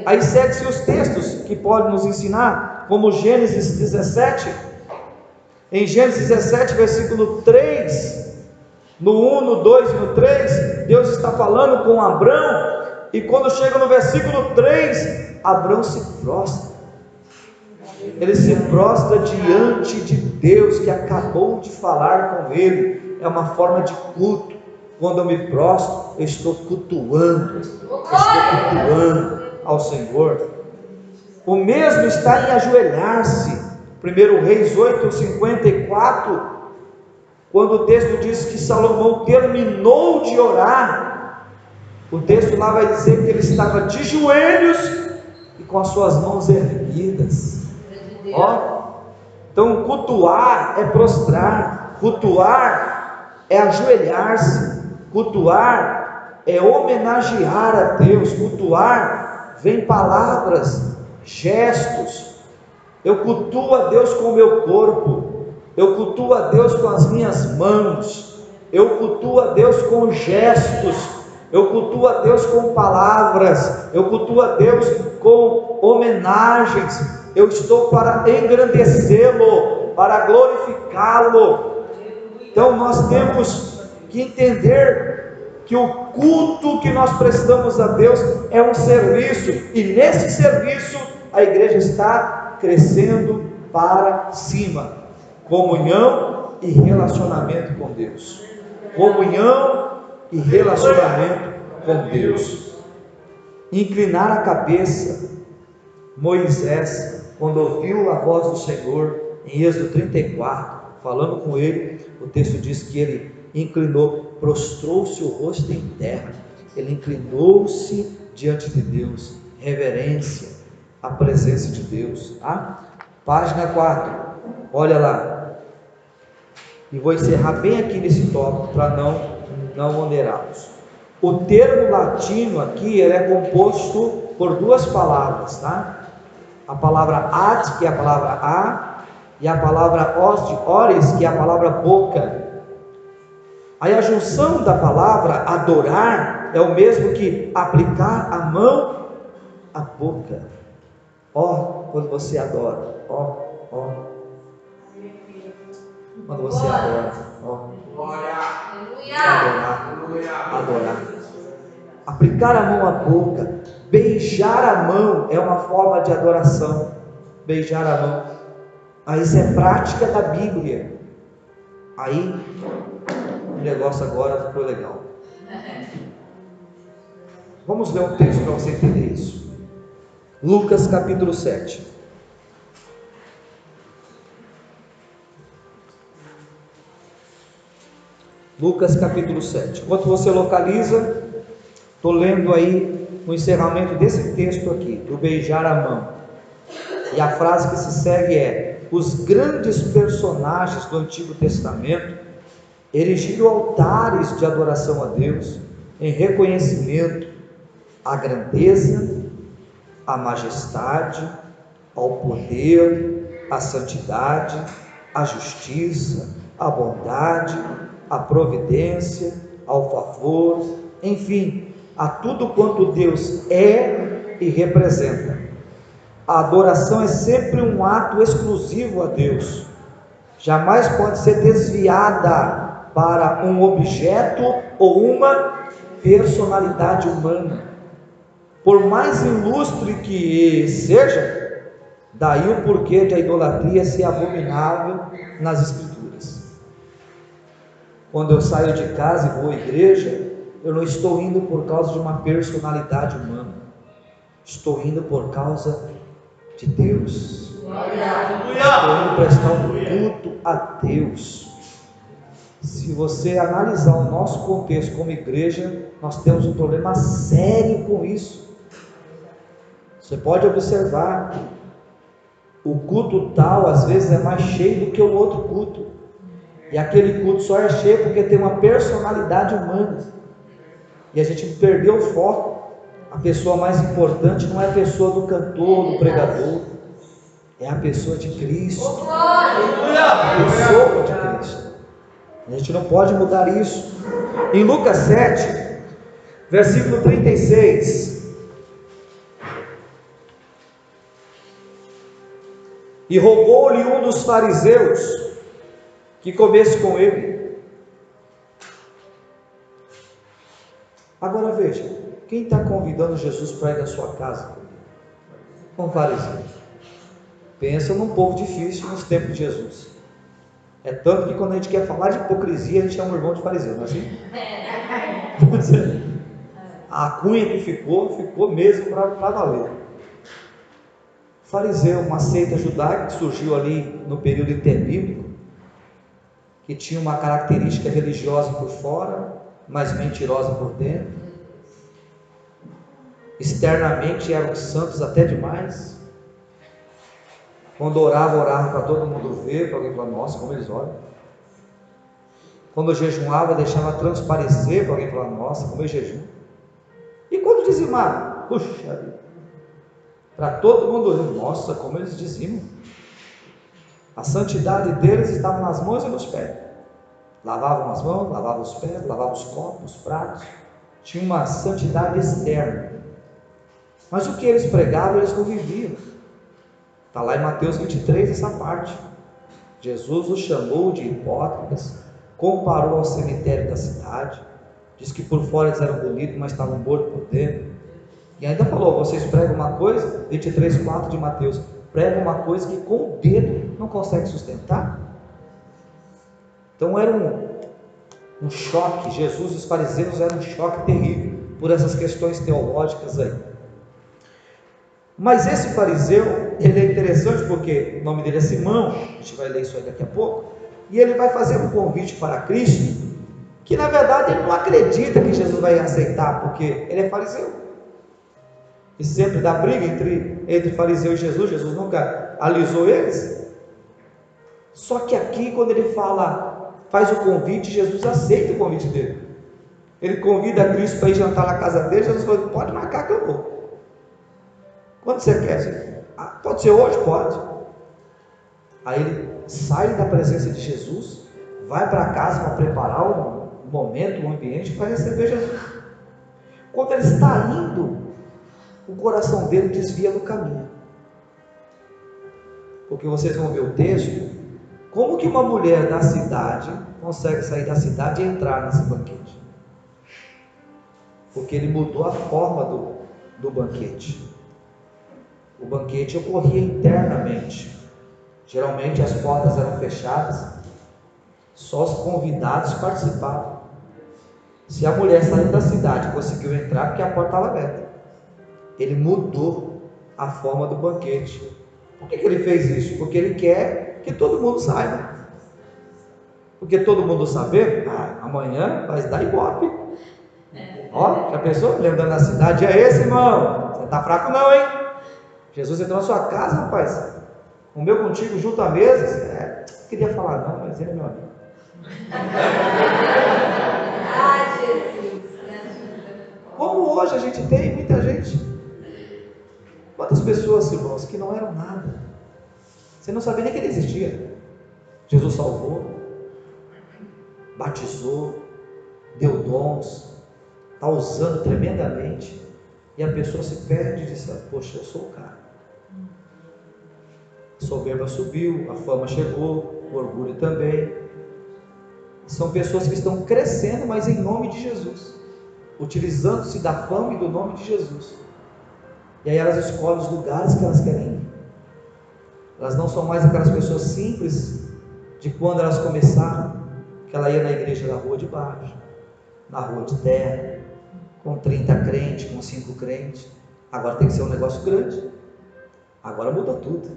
Aí segue-se os textos que podem nos ensinar, como Gênesis 17. Em Gênesis 17, versículo 3, no 1, no 2 e no 3, Deus está falando com Abrão, e quando chega no versículo 3, Abrão se prostra. Ele se prostra diante de Deus que acabou de falar com ele. É uma forma de culto. Quando eu me prostro, eu estou cultuando ao Senhor. O mesmo está em ajoelhar-se. 1 Reis 8:54, quando o texto diz que Salomão terminou de orar, o texto lá vai dizer que ele estava de joelhos e com as suas mãos erguidas. Então cultuar é prostrar, cultuar é ajoelhar-se, cultuar é homenagear a Deus, cultuar vem palavras, gestos. Eu cultuo a Deus com o meu corpo, eu cultuo a Deus com as minhas mãos, eu cultuo a Deus com gestos, eu cultuo a Deus com palavras, eu cultuo a Deus com homenagens. Eu estou para engrandecê-lo, para glorificá-lo. Então nós temos que entender que o culto que nós prestamos a Deus é um serviço, e nesse serviço a igreja está crescendo para cima. Comunhão, e relacionamento com Deus. Comunhão e relacionamento com Deus. Inclinar a cabeça. Moisés, quando ouviu a voz do Senhor, em Êxodo 34, falando com ele, o texto diz que ele inclinou, prostrou-se o rosto em terra. Ele inclinou-se diante de Deus, reverência à presença de Deus. Página 4, olha lá. E vou encerrar bem aqui nesse tópico para não onerá-los. O termo latino aqui, ele é composto por duas palavras, tá? A palavra ad, que é a palavra a, e a palavra ores, que é a palavra boca. Aí a junção da palavra adorar é o mesmo que aplicar a mão à boca. Quando você adora, quando você adora, adorar. Aplicar a mão à boca, beijar a mão é uma forma de adoração. Beijar a mão. Aí isso é prática da Bíblia. Aí o negócio agora ficou legal. Vamos ler um texto para você entender isso. Lucas capítulo 7. Lucas capítulo 7. Enquanto você localiza, estou lendo aí o encerramento desse texto aqui, do beijar a mão. E a frase que se segue é: os grandes personagens do Antigo Testamento erigiram altares de adoração a Deus em reconhecimento à grandeza, à majestade, ao poder, à santidade, à justiça, à bondade, à providência, ao favor, enfim, a tudo quanto Deus é e representa. A adoração é sempre um ato exclusivo a Deus, jamais pode ser desviada para um objeto ou uma personalidade humana, por mais ilustre que seja. Daí o porquê de a idolatria ser abominável nas Escrituras. Quando eu saio de casa e vou à igreja, eu não estou indo por causa de uma personalidade humana, estou indo por causa de Deus. Estou indo prestar um culto a Deus. Se você analisar o nosso contexto como igreja, nós temos um problema sério com isso. Você pode observar, o culto tal às vezes é mais cheio do que o outro culto, e aquele culto só é cheio porque tem uma personalidade humana, e a gente perdeu o foco. A pessoa mais importante não é a pessoa do cantor, do pregador, é a pessoa de Cristo, a pessoa de Cristo. A gente não pode mudar isso. Em Lucas 7, versículo 36, e rogou-lhe um dos fariseus que comesse com ele. Agora veja, quem está convidando Jesus para ir na sua casa? Um fariseu. Pensa num povo difícil nos tempos de Jesus. É tanto que quando a gente quer falar de hipocrisia, a gente chama o irmão de fariseu, não é assim? A cunha que ficou mesmo para valer. Fariseu, uma seita judaica que surgiu ali no período interbíblico, que tinha uma característica religiosa por fora, mas mentirosa por dentro. Externamente eram santos até demais. Quando orava para todo mundo ver, para alguém falar: nossa, como eles oram. Quando jejuava, deixava transparecer, para alguém falar: nossa, como eles jejuam. E quando dizimava, puxa vida, para todo mundo olhar: nossa, como eles dizimam. A santidade deles estava nas mãos e nos pés. Lavavam as mãos, lavavam os pés, lavavam os copos, os pratos. Tinha uma santidade externa. Mas o que eles pregavam, eles não viviam. Está lá em Mateus 23 essa parte. Jesus os chamou de hipócritas, comparou ao cemitério da cidade, disse que por fora eles eram bonitos, mas estavam mortos por dentro. E ainda falou: vocês pregam uma coisa, 23:4 de Mateus, pregam uma coisa que com o dedo não consegue sustentar. Então era um choque. Jesus e os fariseus eram um choque terrível por essas questões teológicas aí. Mas esse fariseu, ele é interessante porque o nome dele é Simão, a gente vai ler isso aí daqui a pouco, e ele vai fazer um convite para Cristo, que na verdade ele não acredita que Jesus vai aceitar, porque ele é fariseu. E sempre dá briga entre fariseu e Jesus, Jesus nunca alisou eles. Só que aqui, quando ele faz o convite, Jesus aceita o convite dele. Ele convida a Cristo para ir jantar na casa dele. Jesus falou: pode marcar que eu vou. Quando você quer? Pode ser hoje? Pode. Aí ele sai da presença de Jesus, vai para casa para preparar um momento, um ambiente para receber Jesus. Quando ele está indo, o coração dele desvia do caminho. Porque vocês vão ver o texto, como que uma mulher da cidade consegue sair da cidade e entrar nesse banquete? Porque ele mudou a forma do banquete. O banquete ocorria internamente. Geralmente as portas eram fechadas, só os convidados participavam. Se a mulher saiu da cidade e conseguiu entrar, porque a porta estava aberta. Ele mudou a forma do banquete. Por que ele fez isso? Porque ele quer que todo mundo saiba. Porque todo mundo saber, amanhã vai dar ibope. Ó, já pensou? Ele andando na cidade: e aí, esse irmão? Você tá fraco não, hein? Jesus entrou na sua casa, rapaz. Comeu contigo junto à mesa. Queria falar não, mas ele é meu amigo. Jesus. Como hoje a gente tem muita gente. Quantas pessoas, irmãos, que não eram nada. Você não sabia nem que ele existia. Jesus salvou, batizou, deu dons, está usando tremendamente, e a pessoa se perde e diz: poxa, eu sou o cara. A soberba subiu, a fama chegou, o orgulho também. São pessoas que estão crescendo, mas em nome de Jesus, utilizando-se da fama e do nome de Jesus. E aí elas escolhem os lugares que elas querem ir. Elas não são mais aquelas pessoas simples de quando elas começaram, que ela ia na igreja da rua de baixo, na rua de terra, com 30 crentes, com 5 crentes. Agora tem que ser um negócio grande. Agora mudou tudo.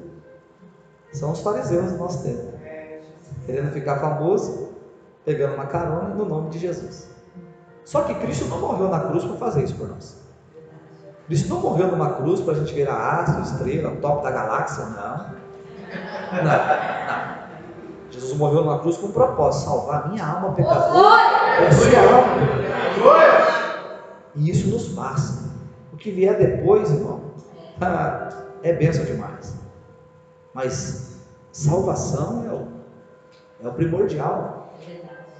São os fariseus do nosso tempo, querendo ficar famoso, pegando uma carona no nome de Jesus. Só que Cristo não morreu na cruz para fazer isso por nós. Cristo não morreu numa cruz para a gente virar astro, estrela, top da galáxia. Não. Jesus morreu numa cruz com um propósito: salvar a minha alma pecadora e sua alma. E isso nos basta. O que vier depois, irmão, é bênção demais. Mas salvação é o primordial.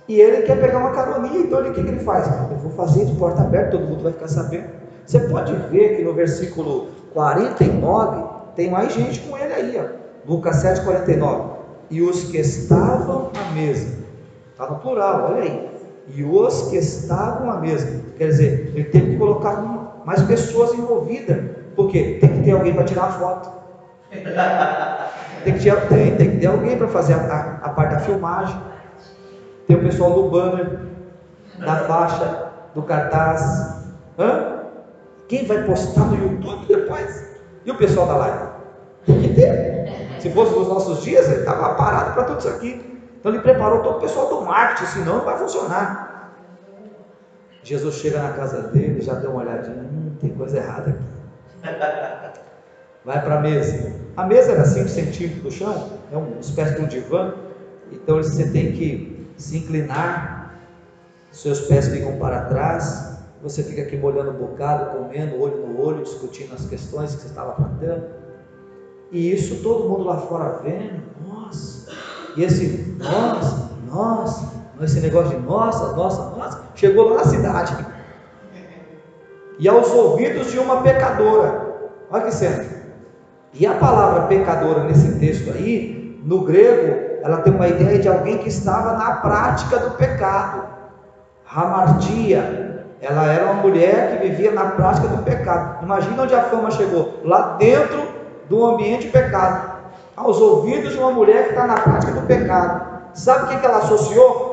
E ele quer pegar uma caroninha, então o que ele faz? Eu vou fazer de porta aberta, todo mundo vai ficar sabendo. Você pode ver que no versículo 49 tem mais gente com ele aí, ó. Lucas 7,49. E os que estavam à mesa, está no plural, olha aí. E os que estavam à mesa, quer dizer, ele teve que colocar mais pessoas envolvidas, porque tem que ter alguém para tirar a foto, tem que ter alguém para fazer a parte da filmagem, tem o pessoal do banner, da faixa, do cartaz. Quem vai postar no YouTube depois? E o pessoal da live? Tem que ter. Se fosse nos nossos dias, ele estava parado para tudo isso aqui. Então ele preparou todo o pessoal do marketing, senão não vai funcionar. Jesus chega na casa dele, já deu uma olhadinha: tem coisa errada aqui. Vai para a mesa. A mesa era 5 centímetros do chão, é uma espécie de um divã. Então você tem que se inclinar, seus pés ficam para trás. Você fica aqui molhando o bocado, comendo, olho no olho, discutindo as questões que você estava tratando. E isso todo mundo lá fora vendo. Nossa! E esse esse negócio de nossa, chegou lá na cidade. E aos ouvidos de uma pecadora. Olha que cena. E a palavra pecadora nesse texto aí, no grego, ela tem uma ideia de alguém que estava na prática do pecado. Hamartia. Ela era uma mulher que vivia na prática do pecado. Imagina onde a fama chegou. Lá dentro do ambiente de pecado. Aos ouvidos de uma mulher que está na prática do pecado. Sabe o que ela associou?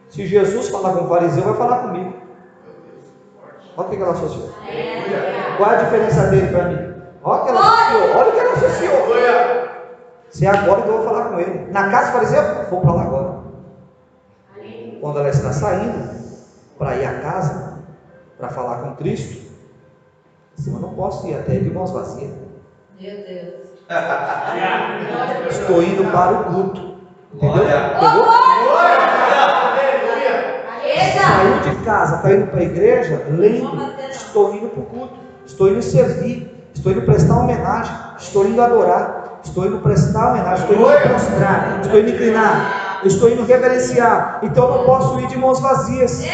Se Jesus falar com o fariseu, vai falar comigo. Olha o que ela associou. Qual é a diferença dele para mim? Olha o que ela associou. Olha o que ela associou. Se é agora que eu vou falar com ele. Na casa do fariseu, vou para lá agora. Quando ela está saindo para ir à casa, para falar com Cristo, eu não posso ir até ele de mãos vazias. Meu Deus. Estou indo para o culto. Entendeu? Saiu de casa, está indo para a igreja, lembre, estou indo para o culto, estou indo servir, estou indo prestar homenagem, estou indo adorar, estou indo prestar homenagem, estou indo prostrar, estou indo inclinar, estou indo reverenciar. Então eu não posso ir de mãos vazias.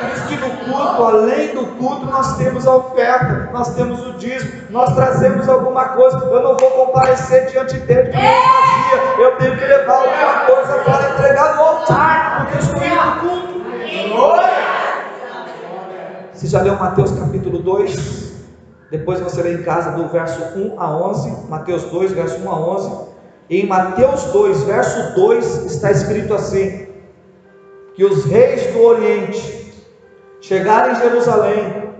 Por isso que no culto, além do culto, nós temos a oferta, nós temos o dízimo, nós trazemos alguma coisa. Eu não vou comparecer diante dele de mão vazia. Eu tenho que levar alguma coisa para entregar no altar, porque eu estou indo no culto. Você já leu Mateus capítulo 2? Depois você lê em casa do verso 1 a 11. Mateus 2, verso 1 a 11. E em Mateus 2, verso 2, está escrito assim: que os reis do Oriente chegaram em Jerusalém,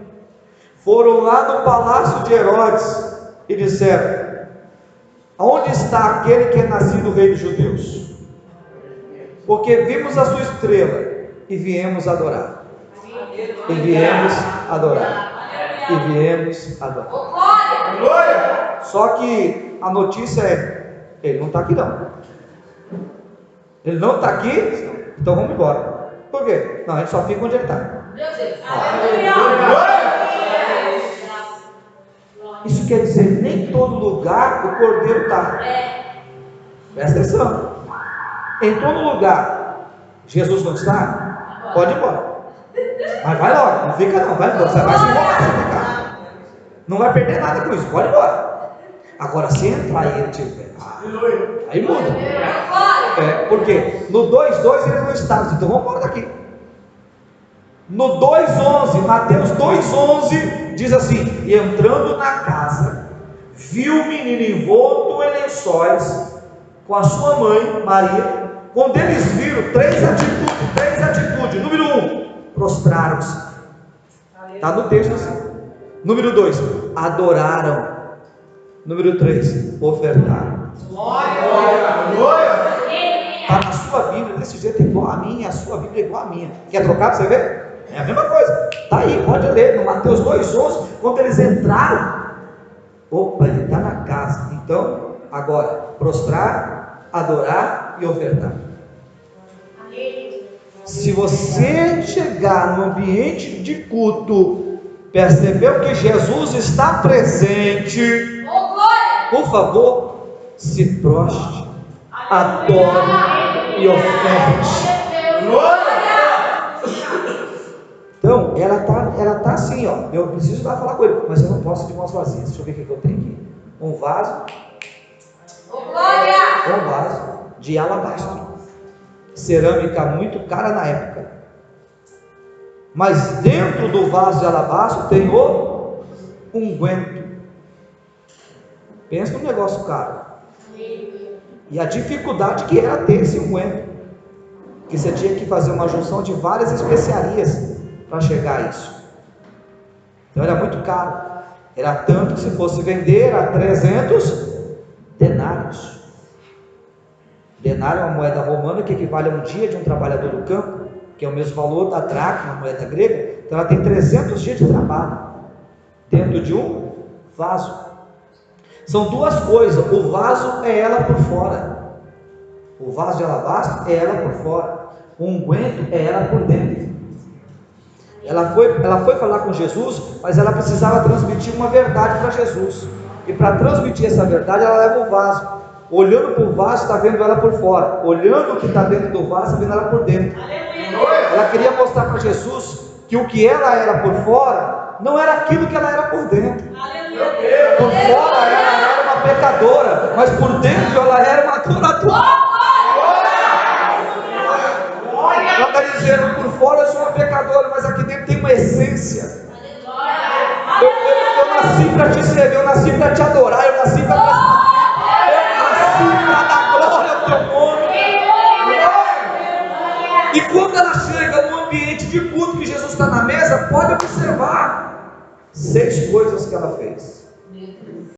foram lá no palácio de Herodes e disseram: aonde está aquele que é nascido rei dos judeus? Porque vimos a sua estrela e viemos adorar. E viemos adorar. E viemos adorar. Só que a notícia é: ele não está aqui não. Ele não está aqui, então vamos embora. Por quê? Não, a gente só fica onde ele está. Isso quer dizer, nem todo lugar o cordeiro está. Presta atenção. Em todo lugar Jesus não está, pode ir embora. Mas vai logo, não fica não, vai embora. Você vai se enrolar se ficar. Não vai perder nada com isso, pode ir embora. Agora, se entrar e ele tiver, aí muda. Por quê? No 2:2 ele não estava, então vamos embora daqui. No 2:11, Mateus 2:11 diz assim: e entrando na casa, viu o menino envolto em lençóis, com a sua mãe, Maria. Quando eles viram, três atitudes. Número 1, prostraram-se. Está no texto assim. Número 2, adoraram. Número 3, ofertaram. Está na sua Bíblia desse jeito, igual a minha, a sua Bíblia é igual a minha. Quer trocar para você ver? É a mesma coisa. Está aí, pode ler. No Mateus 2:11, quando eles entraram, opa, ele está na casa. Então, agora, prostrar, adorar e ofertar. Se você chegar no ambiente de culto, percebeu que Jesus está presente, por favor, se prostre, adore e oferte. Então, ela tá assim, ó. Eu preciso lá falar com ele, mas eu não posso de mãos vazias. Deixa eu ver o que eu tenho aqui. Um vaso de alabastro, cerâmica muito cara na época. Mas dentro do vaso de alabastro tem o unguento. Pensa num negócio caro. E a dificuldade que era ter esse unguento, que você tinha que fazer uma junção de várias especiarias para chegar a isso. Então era muito caro. Era tanto que, se fosse vender, era 300 denários. Denário é uma moeda romana que equivale a um dia de um trabalhador do campo, que é o mesmo valor da dracma, moeda grega. Então ela tem 300 dias de trabalho dentro de um vaso. São duas coisas. O vaso é ela por fora. O vaso de alabastro é ela por fora. O unguento é ela por dentro. Ela foi falar com Jesus, mas ela precisava transmitir uma verdade para Jesus. E para transmitir essa verdade, ela leva o vaso. Olhando para o vaso, está vendo ela por fora. Olhando o que está dentro do vaso, está vendo ela por dentro. Ela queria mostrar para Jesus que o que ela era por fora não era aquilo que ela era por dentro. Por fora ela era uma pecadora, mas por dentro ela era uma adoradora. Ela está dizendo: por fora eu sou uma pecadora, mas aqui dentro tem uma essência. Eu nasci para te servir, eu nasci para te adorar, eu nasci para dar glória ao teu nome. 6 coisas que ela fez.